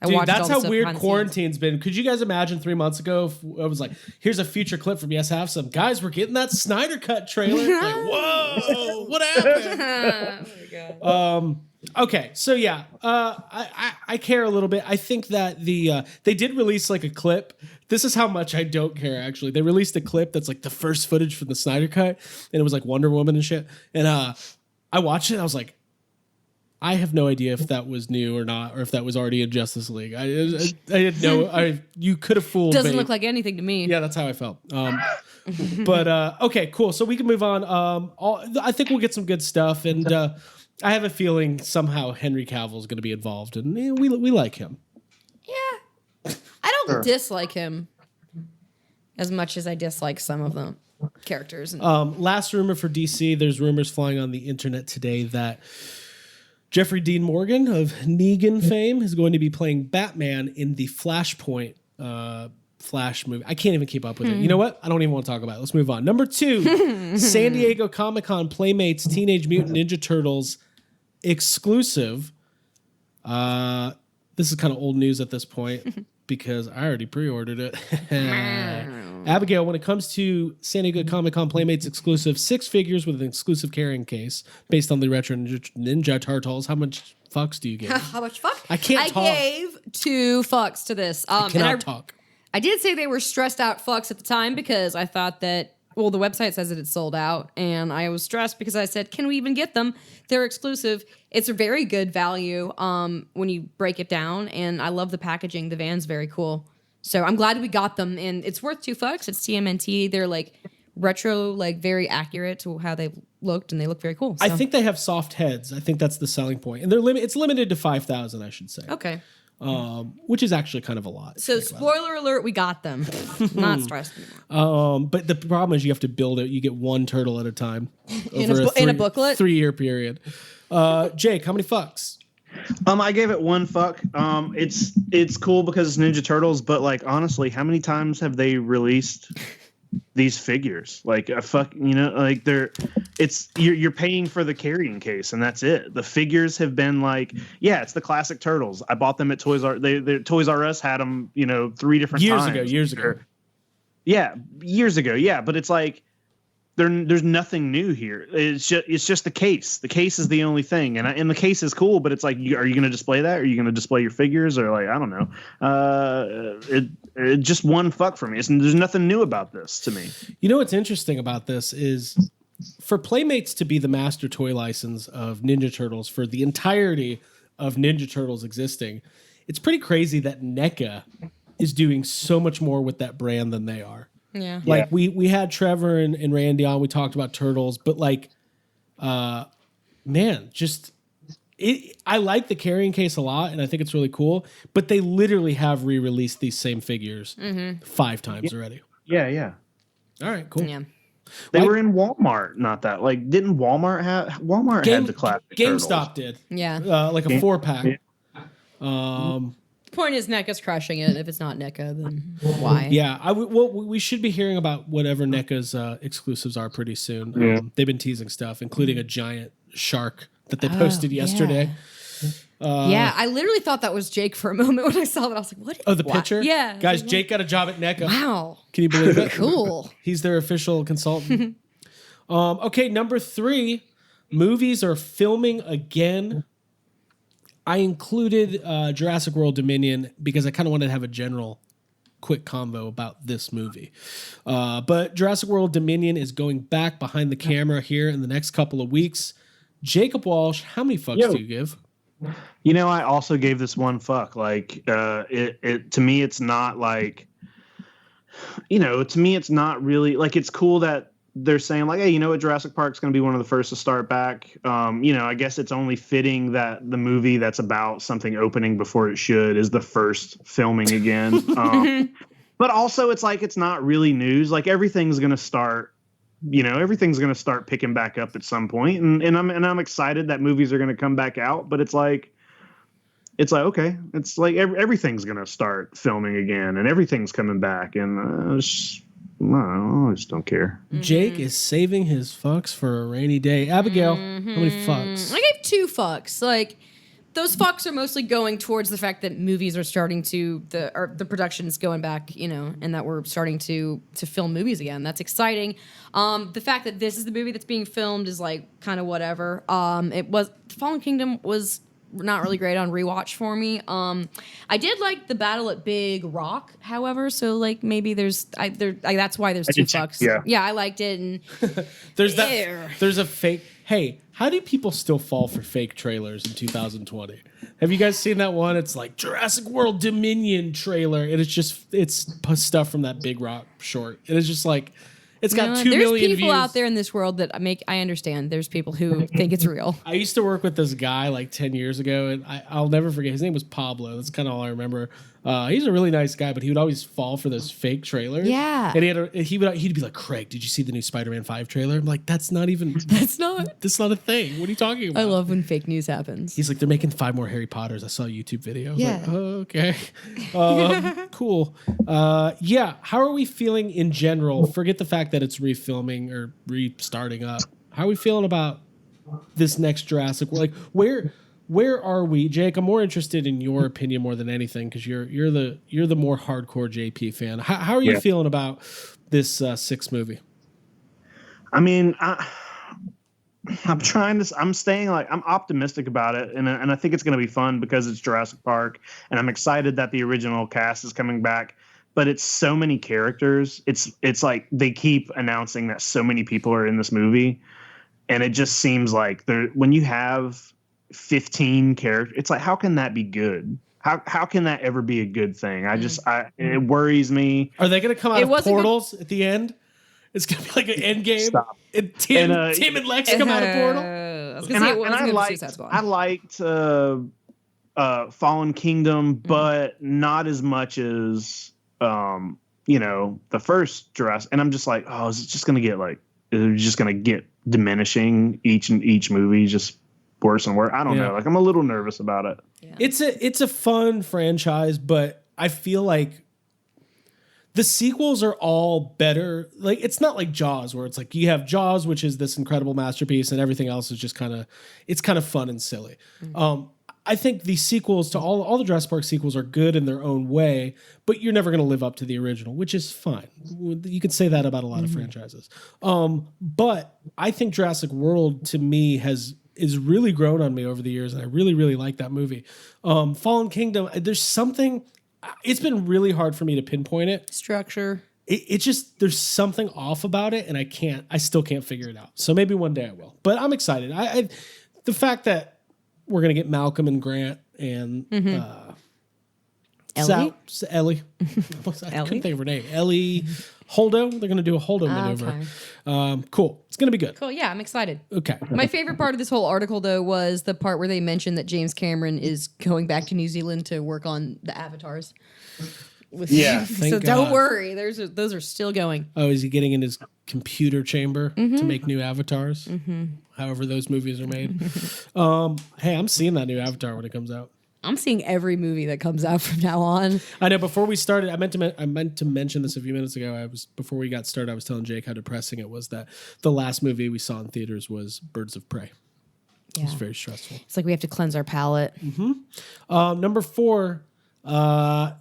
I watched. That's how weird quarantine's been. Could you guys imagine 3 months ago if I was like, "Here's a feature clip from Yes Have Some guys. We're getting that Snyder Cut trailer." Like, whoa, what happened? Oh my god. Okay, so yeah, I care a little bit. I think that they did release like a clip. This is how much I don't care, actually. They released a clip that's like the first footage from the Snyder Cut, and it was like Wonder Woman and shit. And I watched it, and I was like, I have no idea if that was new or not, or if that was already in Justice League. I didn't know. You could have fooled me. Doesn't look like anything to me. Yeah, that's how I felt. But okay, cool. So we can move on. I think we'll get some good stuff, and I have a feeling somehow Henry Cavill is going to be involved, and we like him. Yeah, I don't dislike him as much as I dislike some of the characters. Last rumor for DC, there's rumors flying on the internet today that Jeffrey Dean Morgan of Negan fame is going to be playing Batman in the Flashpoint Flash movie. I can't even keep up with it. You know what? I don't even want to talk about it. Let's move on. Number 2, San Diego Comic-Con Playmates Teenage Mutant Ninja Turtles exclusive. This is kind of old news at this point because I already pre-ordered it. Abigail, when it comes to San Diego Comic-Con Playmates exclusive 6 figures with an exclusive carrying case based on the retro Ninja Turtles, how much fucks do you give? How much fuck? I can't talk. I gave 2 fucks to this. I cannot talk. I did say they were stressed out fucks at the time because I thought that, well, the website says that it's sold out, and I was stressed because I said, can we even get them? They're exclusive. It's a very good value when you break it down, and I love the packaging. The van's very cool. So I'm glad we got them, and it's worth $2. It's TMNT. They're like retro, like very accurate to how they looked, and they look very cool. So. I think they have soft heads. I think that's the selling point, and it's limited to 5,000, I should say. Okay. Which is actually kind of a lot. So spoiler alert, we got them. Not stressed anymore. But the problem is you have to build it. You get one turtle at a time in a booklet, 3-year period. Jake, how many fucks? I gave it 1 fuck. It's cool because it's Ninja Turtles, but like honestly, how many times have they released these figures? Like a fuck, like you're paying for the carrying case and that's it. The figures have been like, yeah, it's the classic Turtles. I bought them at Toys R. Toys R Us had them, 3 different times. Years ago. Yeah, years ago. Yeah, but it's like there's nothing new here. It's just the case. The case is the only thing, and the case is cool. But it's like, are you going to display that? Are you going to display your figures? Or like, I don't know. It just 1 fuck for me. There's nothing new about this to me. You know what's interesting about this is for Playmates to be the master toy license of Ninja Turtles for the entirety of Ninja Turtles existing. It's pretty crazy that NECA is doing so much more with that brand than they are. Yeah. Like we had Trevor and Randy on, we talked about Turtles, but like, man, just I like the carrying case a lot and I think it's really cool, but they literally have re-released these same figures 5 times already. Yeah. All right, cool. Yeah. They were in Walmart, not that. Like, didn't Walmart had the classic GameStop Turtles. did. Yeah. Like a 4-pack. Point is, NECA's crushing it. If it's not NECA, then why? Yeah, we should be hearing about whatever NECA's exclusives are pretty soon. Yeah. They've been teasing stuff, including a giant shark that they posted yesterday. Yeah, I literally thought that was Jake for a moment when I saw that. I was like, what? Oh, the picture? Yeah. Guys, Jake got a job at NECA. Wow. Can you believe it? Cool. He's their official consultant. Okay, number 3, movies are filming again. I included Jurassic World Dominion because I kind of wanted to have a general quick convo about this movie. But Jurassic World Dominion is going back behind the camera here in the next couple of weeks. Jacob Walsh, how many fucks do you give? I also gave this 1 fuck. Like, it to me, it's not like, to me, it's not really like, it's cool that they're saying like, hey, Jurassic Park's going to be one of the first to start back. I guess it's only fitting that the movie that's about something opening before it should is the first filming again. But also it's like, it's not really news. Like everything's going to start, everything's going to start picking back up at some point. And I'm excited that movies are going to come back out, but it's like, okay, it's like everything's going to start filming again and everything's coming back. And I just don't care. Jake is saving his fucks for a rainy day. Abigail, how many fucks? I gave 2 fucks. Like, those fucks are mostly going towards the fact that movies are starting to, the production's going back, and that we're starting to film movies again. That's exciting. The fact that this is the movie that's being filmed is like kind of whatever. Fallen Kingdom was not really great on rewatch for me. I did like the battle at Big Rock, however, so like maybe that's why there's 2 fucks. Yeah, I liked it. And there's a fake. Hey, how do people still fall for fake trailers in 2020? Have you guys seen that one? It's like Jurassic World Dominion trailer, and it's stuff from that Big Rock short. And it's just like, it's got 2 million views. There's people out there in this world that I understand. There's people who think it's real. I used to work with this guy like 10 years ago, and I'll never forget. His name was Pablo. That's kind of all I remember. He's a really nice guy, but he would always fall for those fake trailers. Yeah. And he'd be like, Craig, did you see the new Spider-Man 5 trailer? I'm like, that's not a thing. What are you talking about? I love when fake news happens. He's like, they're making 5 more Harry Potters. I saw a YouTube video. I was like, oh, okay. Cool. Yeah. How are we feeling in general? Forget the fact that it's refilming or restarting up. How are we feeling about this next Jurassic World? Like, where are we, Jake? I'm more interested in your opinion more than anything because you're the more hardcore JP fan. How are you feeling about this 6th movie? I mean, I'm staying like, I'm optimistic about it, and I think it's going to be fun because it's Jurassic Park, and I'm excited that the original cast is coming back. But it's so many characters. It's like they keep announcing that so many people are in this movie, and it just seems like when you have 15 characters, it's like, how can that be good? How can that ever be a good thing? It worries me. Are they going to come out It of wasn't portals at the end? It's going to be like an end game. Stop. And Tim and Lex come out of portal. I was gonna say it wasn't gonna be Suicide Squad. I liked Fallen Kingdom, but not as much as the first Jurassic. And I'm just like, oh, is it just gonna get diminishing each movie, just worse and worse? I don't know. Like, I'm a little nervous about it. Yeah. It's a fun franchise, but I feel like the sequels are all better. Like, it's not like Jaws, where it's like you have Jaws, which is this incredible masterpiece, and everything else is just kind of fun and silly. I think the sequels to all the Jurassic Park sequels are good in their own way, but you're never going to live up to the original, which is fine. You could say that about a lot of franchises. But I think Jurassic World, to me, is really grown on me over the years, and I really, really like that movie. Fallen Kingdom, there's something. It's been really hard for me to pinpoint it. Structure. It just, there's something off about it, and I still can't figure it out. So maybe one day I will. But I'm excited. The fact that we're gonna get Malcolm and Grant and Ellie. Ellie. I couldn't think of her name. Ellie Holdo. They're gonna do a Holdo maneuver. Okay. Cool. It's gonna be good. Cool. Yeah, I'm excited. Okay. My favorite part of this whole article, though, was the part where they mentioned that James Cameron is going back to New Zealand to work on the avatars. So don't worry, those are still going. Oh, is he getting in his computer chamber to make new avatars? However those movies are made. Hey, I'm seeing that new Avatar when it comes out. I'm seeing every movie that comes out from now on. I know. Before we started, I meant to mention this a few minutes ago. Before we got started, I was telling Jake how depressing it was that the last movie we saw in theaters was Birds of Prey. It was very stressful. It's like we have to cleanse our palate. Number 4,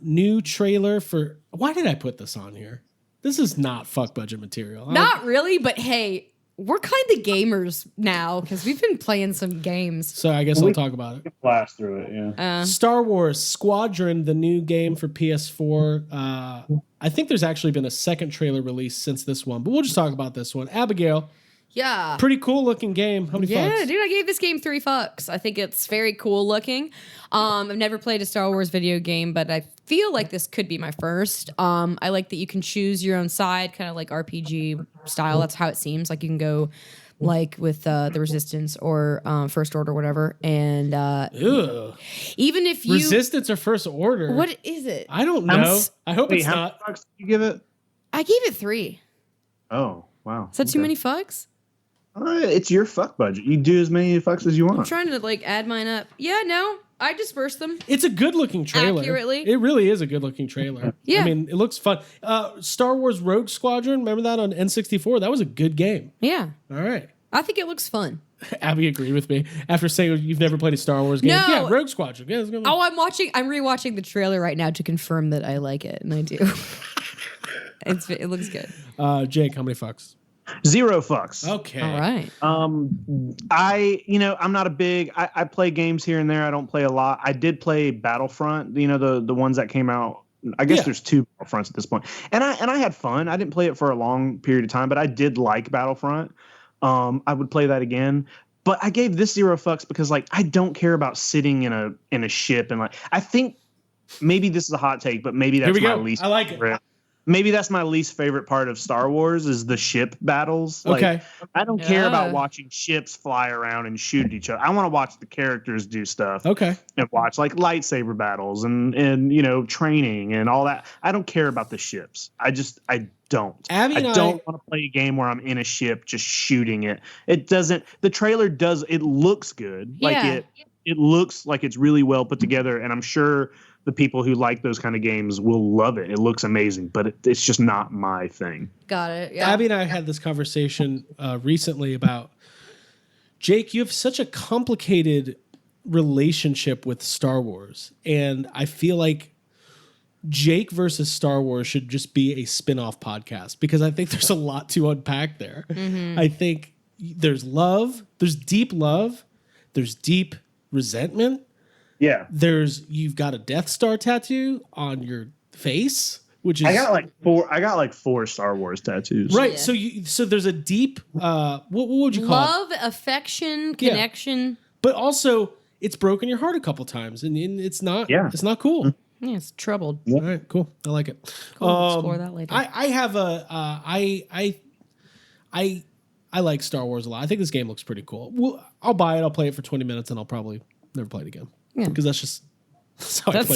new trailer for. Why did I put this on here? This is not fuck budget material. Not really, but hey, we're kind of gamers now because we've been playing some games. So I guess I'll talk about it. Blast through it, yeah. Star Wars Squadron, the new game for PS4. I think there's actually been a second trailer released since this one, but we'll just talk about this one. Abigail. Yeah. Pretty cool looking game. How many fucks? Yeah, dude, I gave this game 3 fucks. I think it's very cool looking. I've never played a Star Wars video game, but I feel like this could be my first. I like that you can choose your own side, kind of like RPG style. That's how it seems. Like you can go like with the Resistance or First Order, whatever. And even if you Resistance or First Order, what is it? I don't know. I hope it's how not. many fucks did you give it? I gave it 3. Oh, wow. Is that too many fucks? It's your fuck budget. You do as many fucks as you want. I'm trying to like add mine up. Yeah, no, I dispersed them. It's a good looking trailer. Accurately. It really is a good looking trailer. Yeah. I mean, it looks fun. Star Wars Rogue Squadron, remember that on N64? That was a good game. Yeah. All right. I think it looks fun. Abby agreed with me after saying you've never played a Star Wars game. No. Yeah, Rogue Squadron. Yeah, it's gonna be... I'm rewatching the trailer right now to confirm that I like it, and I do. It looks good. Jake, how many fucks? 0 fucks. Okay. All right. I'm not a big. I play games here and there. I don't play a lot. I did play Battlefront. The ones that came out. I guess there's 2 Battlefronts at this point, and I had fun. I didn't play it for a long period of time, but I did like Battlefront. I would play that again. But I gave this 0 fucks because like I don't care about sitting in a ship and like I think maybe this is a hot take, but maybe that's my least. I like it. Maybe that's my least favorite part of Star Wars is the ship battles. Like, okay. I don't care about watching ships fly around and shoot at each other. I want to watch the characters do stuff. Okay. And watch like lightsaber battles and training and all that. I don't care about the ships. I don't. Abby and I don't want to play a game where I'm in a ship just shooting it. It doesn't. The trailer does. It looks good. Yeah. Like it looks like it's really well put together, and I'm sure the people who like those kind of games will love it. It looks amazing, but it's just not my thing. Got it. Yeah. Abby and I had this conversation recently about, Jake, you have such a complicated relationship with Star Wars. And I feel like Jake versus Star Wars should just be a spin-off podcast because I think there's a lot to unpack there. Mm-hmm. I think there's love, there's deep resentment. Yeah. You've got a Death Star tattoo on your face, which is I got like 4 Star Wars tattoos. right. Yeah. So there's a deep what would you call it? Love, affection, connection. But also it's broken your heart a couple times, and it's not cool. Yeah, it's troubled. All right, cool. I like it. Cool. We'll explore that later. I have I like Star Wars a lot. I think this game looks pretty cool. Well, I'll buy it. I'll play it for 20 minutes, and I'll probably never play it again. Yeah, because that's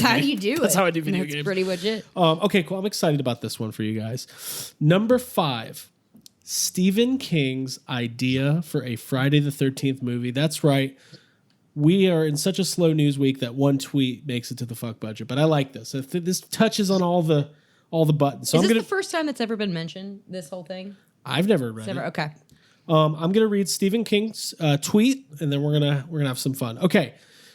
how you do it. That's how I do video games. That's pretty much it. Okay, cool. I'm excited about this one for you guys. Number 5, Stephen King's idea for a Friday the 13th movie. That's right. We are in such a slow news week that one tweet makes it to the fuck budget. But I like this. This touches on all the buttons. So Is this the first time that's ever been mentioned? This whole thing? I've never read it. Okay. I'm gonna read Stephen King's tweet, and then we're gonna have some fun. Okay,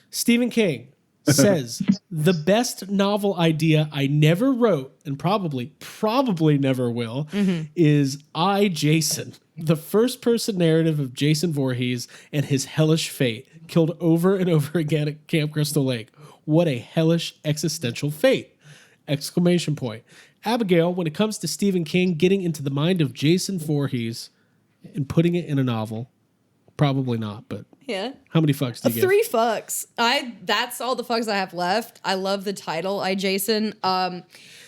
Stephen King says the best novel idea I never wrote and probably never will is I, Jason, the first person narrative of Jason Voorhees and his hellish fate, killed over and over again at Camp Crystal Lake. What a hellish existential fate! Exclamation point. Abigail, when it comes to Stephen King getting into the mind of Jason Voorhees and putting it in a novel, probably not, but yeah. How many fucks do you give? 3 fucks. That's all the fucks I have left. I love the title, I, Jason.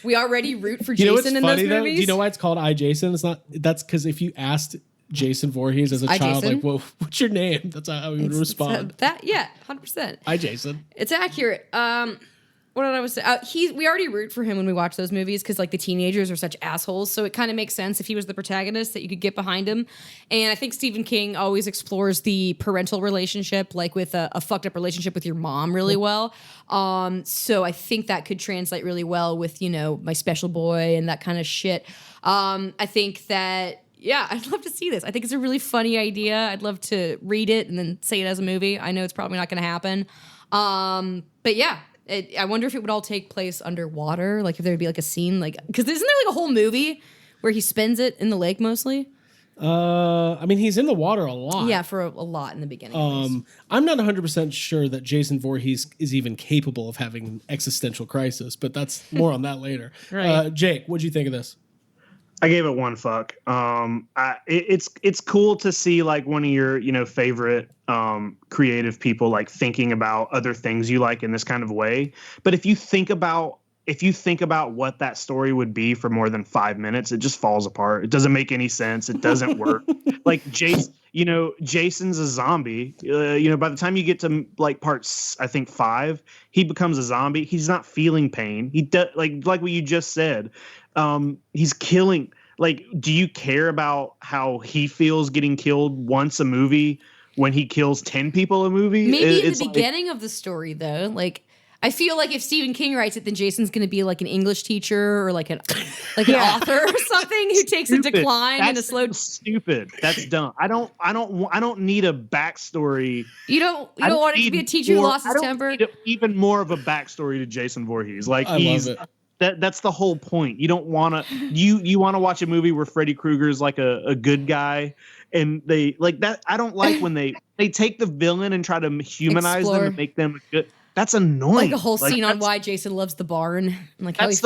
We already root for Jason in those movies. Do you know why it's called I, Jason? It's not. That's because if you asked Jason Voorhees as a child, Jason? like, well, what's your name? That's how he would respond. 100%. I, Jason. It's accurate. What did I was saying? We already root for him when we watch those movies because like the teenagers are such assholes. So it kind of makes sense if he was the protagonist that you could get behind him. And I think Stephen King always explores the parental relationship, like with a fucked up relationship with your mom, really well. So I think that could translate really well with My Special Boy and that kind of shit. I think that. Yeah, I'd love to see this. I think it's a really funny idea. I'd love to read it and then say it as a movie. I know it's probably not going to happen. But yeah. I wonder if it would all take place underwater, like if there would be like a scene, like because isn't there like a whole movie where he spends it in the lake mostly? I mean, he's in the water a lot. Yeah, for a lot in the beginning. I'm not 100% sure that Jason Voorhees is even capable of having an existential crisis, but that's more on that later. Right. Jake, what'd you think of this? I gave it 1 fuck. It's cool to see like one of your favorite creative people like thinking about other things you like in this kind of way. But if you think about what that story would be for more than 5 minutes, it just falls apart. It doesn't make any sense. It doesn't work. Like Jason's a zombie. By the time you get to like parts, I think 5, he becomes a zombie. He's not feeling pain. He does like what you just said. He's killing. Like, do you care about how he feels getting killed once a movie when he kills 10 people a movie? Maybe in the beginning of the story, though. Like, I feel like if Stephen King writes it, then Jason's going to be like an English teacher or like an author or something who takes a decline and a slow. Stupid. That's dumb. I don't need a backstory. You don't want it to be a teacher who lost his temper. Even more of a backstory to Jason Voorhees. Like I love it. That's the whole point. You don't want to. You want to watch a movie where Freddy Krueger's like a good guy, and they like that. I don't like when they take the villain and try to humanize them and make them good. That's annoying. Like a whole scene on why Jason loves the barn. And like how he's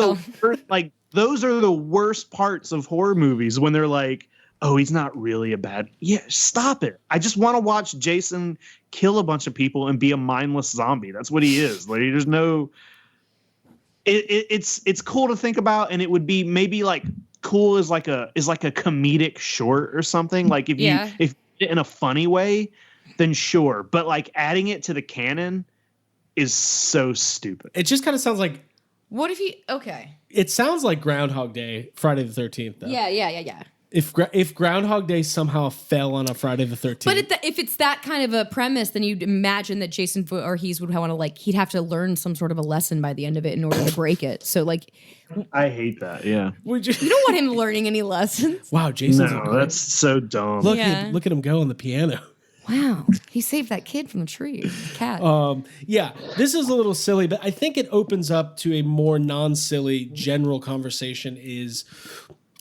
like those are the worst parts of horror movies when they're like, oh, he's not really a bad. Yeah, stop it. I just want to watch Jason kill a bunch of people and be a mindless zombie. That's what he is. Like there's no. It's cool to think about, and it would be maybe like cool as like a comedic short or something. Like if in a funny way, then sure. But like adding it to the canon is so stupid. It just kind of sounds like. What if you? Okay. It sounds like Groundhog Day, Friday the 13th. Though. Yeah. If Groundhog Day somehow fell on a Friday the 13th. But if it's that kind of a premise, then you'd imagine that Jason Voorhees would want to he'd have to learn some sort of a lesson by the end of it in order to break it. So like, I hate that. Yeah, you don't want him learning any lessons. Wow, Jason's that's so dumb. Look at him go on the piano. Wow, he saved that kid from the tree. The cat. Yeah, this is a little silly, but I think it opens up to a more non-silly general conversation.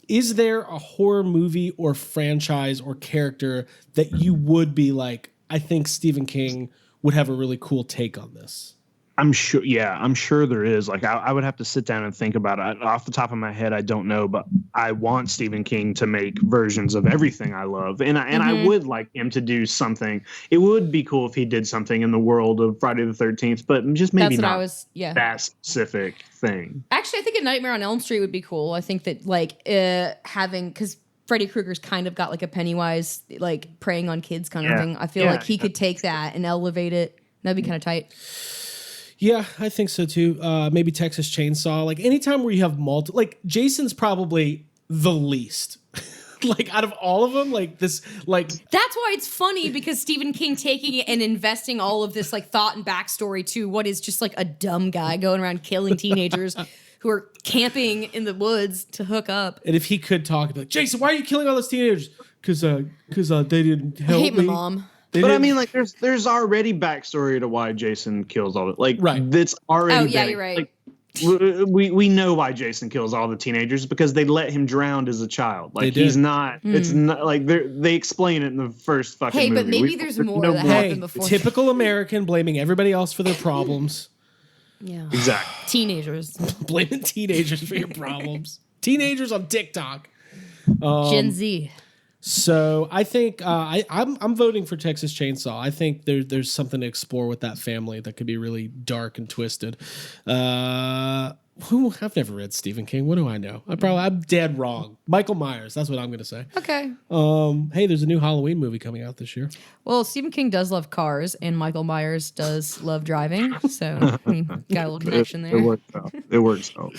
Is there a horror movie or franchise or character that you would be like, I think Stephen King would have a really cool take on this? I'm sure. Yeah, I'm sure there is. Like, I would have to sit down and think about it. Off the top of my head, I don't know, but I want Stephen King to make versions of everything I love, and I would like him to do something. It would be cool if he did something in the world of Friday the 13th, but just maybe not that specific thing. Actually, I think A Nightmare on Elm Street would be cool. I think that like having, because Freddy Krueger's kind of got like a Pennywise, like preying on kids kind of thing. I feel like he could take that and elevate it. That'd be kind of tight. Yeah, I think so too. Maybe Texas Chainsaw. Like anytime where you have like Jason's probably the least. Like out of all of them, like this, like that's why it's funny because Stephen King taking it and investing all of this like thought and backstory to what is just like a dumb guy going around killing teenagers who are camping in the woods to hook up. And if he could talk, he'd be like, Jason, why are you killing all those teenagers? Because they didn't help me. I hate my mom. But I mean, like, there's already backstory to why Jason kills all the that's already. Oh yeah, you're right. Like, we know why Jason kills all the teenagers because they let him drown as a child. Like he's not. It's not like they explain it in the first fucking movie. Hey, but maybe there's more that happened before. Typical American blaming everybody else for their problems. Yeah, exactly. Teenagers blaming teenagers for your problems. Teenagers on TikTok. Gen Z. So I think I'm voting for Texas Chainsaw. I think there's something to explore with that family that could be really dark and twisted. I've never read Stephen King. What do I know? I'm dead wrong. Michael Myers. That's what I'm going to say. Okay. Hey, there's a new Halloween movie coming out this year. Well, Stephen King does love cars, and Michael Myers does love driving. So got a little connection there. It works out.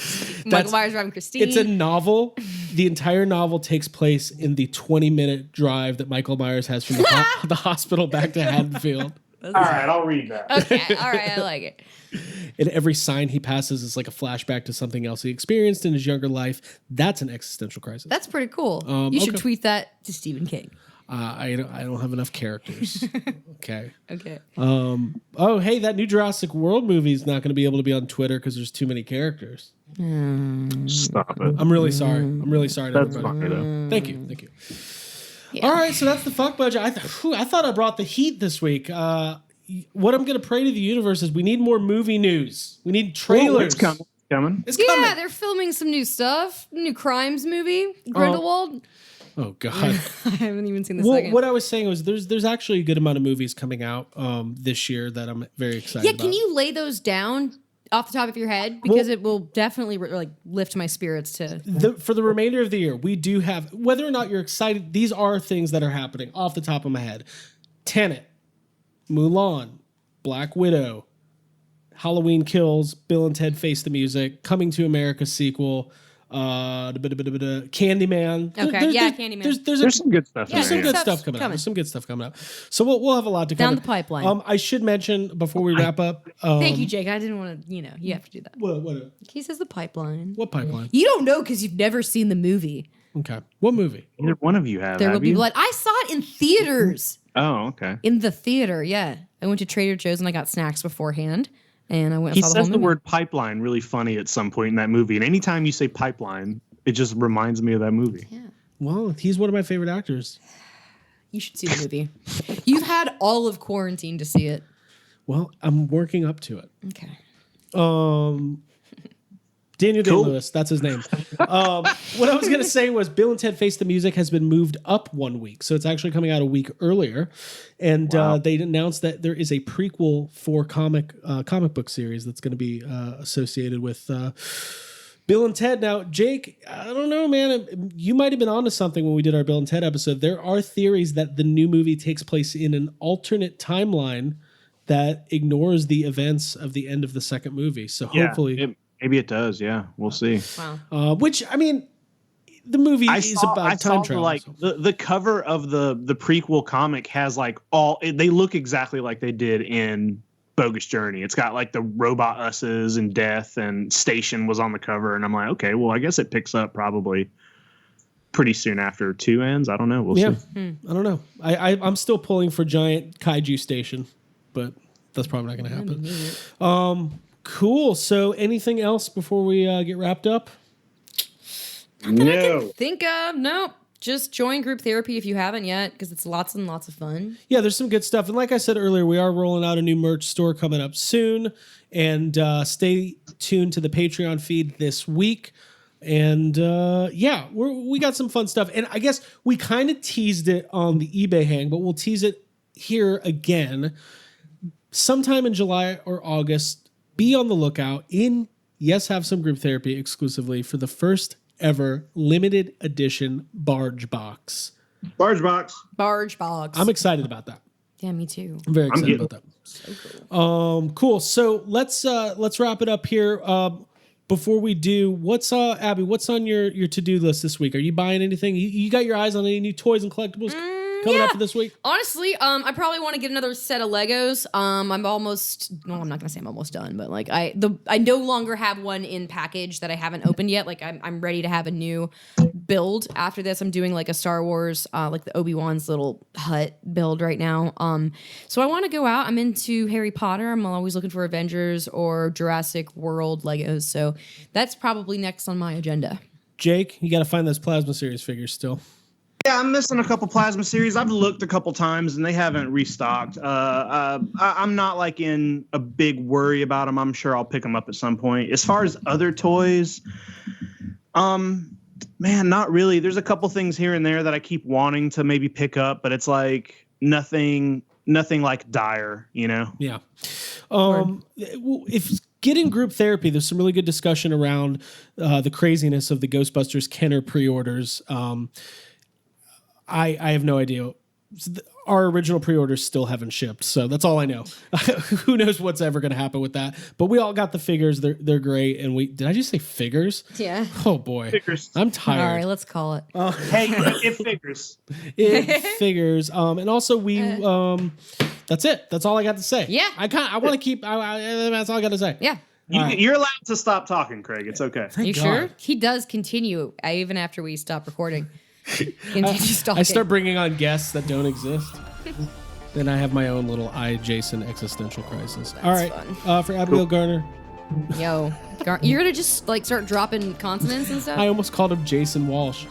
Michael Myers driving Christine. It's a novel. The entire novel takes place in the 20-minute drive that Michael Myers has from the hospital back to Haddonfield. All right, I'll read that. Okay, all right, I like it. And every sign he passes is like a flashback to something else he experienced in his younger life. That's an existential crisis. That's pretty cool. You should tweet that to Stephen King. I don't have enough characters. Okay. Okay. Oh, hey, that new Jurassic World movie is not going to be able to be on Twitter because there's too many characters. Stop it. I'm really sorry. I'm really sorry to That's everybody. fine, though. Thank you. Thank you. Yeah. All right, so that's the fuck budget. I thought I brought the heat this week. What I'm going to pray to the universe is we need more movie news. We need trailers. It's coming. It's coming. Yeah, they're filming some new stuff. New Crimes movie, Grindelwald. Oh God, I haven't even seen the well, second. what I was saying was there's actually a good amount of movies coming out this year that I'm very excited about. Yeah, can you lay those down off the top of your head? Because it will definitely like lift my spirits to... For the remainder of the year, we do have, whether or not you're excited, these are things that are happening off the top of my head. Tenet, Mulan, Black Widow, Halloween Kills, Bill and Ted Face the Music, Coming to America sequel, Candyman. Candyman. There's some good stuff. There's some good stuff coming out. There's some good stuff coming out. So we'll have a lot to cover. Down the pipeline. I should mention before we wrap up. Thank you, Jake. I didn't want to, you have to do that. What? He says the pipeline. What pipeline? You don't know because you've never seen the movie. Okay. What movie? Either one of you have. There Will Be Blood. I saw it in theaters. Oh, okay. In the theater, yeah. I went to Trader Joe's and I got snacks beforehand. And I went and He saw the says whole the movie. word pipeline really funny at some point in that movie. And anytime you say pipeline, it just reminds me of that movie. Yeah. Well, he's one of my favorite actors. You should see the movie. You've had all of quarantine to see it. Well, I'm working up to it. Okay. Daniel Day-Lewis, that's his name. What I was going to say was Bill and Ted Face the Music has been moved up 1 week. So it's actually coming out a week earlier. And they announced that there is a prequel for comic book series that's going to be associated with Bill and Ted. Now, Jake, I don't know, man. You might have been onto something when we did our Bill and Ted episode. There are theories that the new movie takes place in an alternate timeline that ignores the events of the end of the second movie. So hopefully... Maybe it does. Yeah, we'll see. Wow. Which, I mean, the movie is about time travel. The cover of the prequel comic has like they look exactly like they did in Bogus Journey. It's got like the robot us's and death, and Station was on the cover, and I'm like, okay, well, I guess it picks up probably pretty soon after 2 ends. I don't know. We'll see. I don't know. I'm still pulling for giant kaiju Station, but that's probably not going to happen. Cool. So anything else before we get wrapped up? Nothing I can think of. Nope. just join group therapy if you haven't yet, because it's lots and lots of fun. Yeah, there's some good stuff. And like I said earlier, we are rolling out a new merch store coming up soon. And stay tuned to the Patreon feed this week. And yeah, we got some fun stuff. And I guess we kind of teased it on the eBay hang, but we'll tease it here again. Sometime in July or August, be on the lookout in Have Some Group Therapy exclusively for the first ever limited edition Barge Box. Barge Box. Barge Box. I'm excited about that. Yeah, me too. I'm very excited about that. So cool. Cool. So let's wrap it up here. Before we do, what's Abby? What's on your to-do list this week? Are you buying anything? You got your eyes on any new toys and collectibles coming up for this week? Honestly, I probably want to get another set of Legos. I'm not gonna say I'm almost done, but like I no longer have one in package that I haven't opened yet. Like I'm ready to have a new build after this. I'm doing like a Star Wars, like the Obi-Wan's little hut build right now. So I want to go out. I'm into Harry Potter. I'm always looking for Avengers or Jurassic World Legos. So that's probably next on my agenda. Jake, you got to find those Plasma Series figures still. Yeah, I'm missing a couple Plasma Series. I've looked a couple times and they haven't restocked. I'm not like in a big worry about them. I'm sure I'll pick them up at some point. As far as other toys, man, not really. There's a couple things here and there that I keep wanting to maybe pick up, but it's like nothing like dire, you know? Yeah. If getting group therapy, there's some really good discussion around the craziness of the Ghostbusters Kenner pre-orders. I have no idea. Our original pre-orders still haven't shipped, so that's all I know. Who knows what's ever going to happen with that? But we all got the figures. They're great. And did I just say figures? Yeah. Oh boy, figures. I'm tired. All right, let's call it. Hey, it figures. It figures. And also we. That's it. That's all I got to say. Yeah. I want to keep. That's all I got to say. Yeah. You're allowed to stop talking, Craig. It's okay. You sure? He does continue even after we stop recording. I start bringing on guests that don't exist. Then I have my own little Jason existential crisis. That's all right, fun. For Abigail Garner. Yo, you're gonna just like start dropping consonants and stuff? I almost called him Jason Walsh.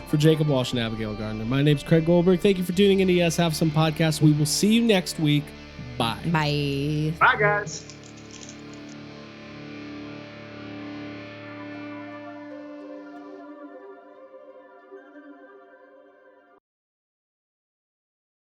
For Jacob Walsh and Abigail Gardner, my name's Craig Goldberg. Thank you for tuning in to Have Some Podcast. We will see you next week. Bye. Bye. Bye, guys.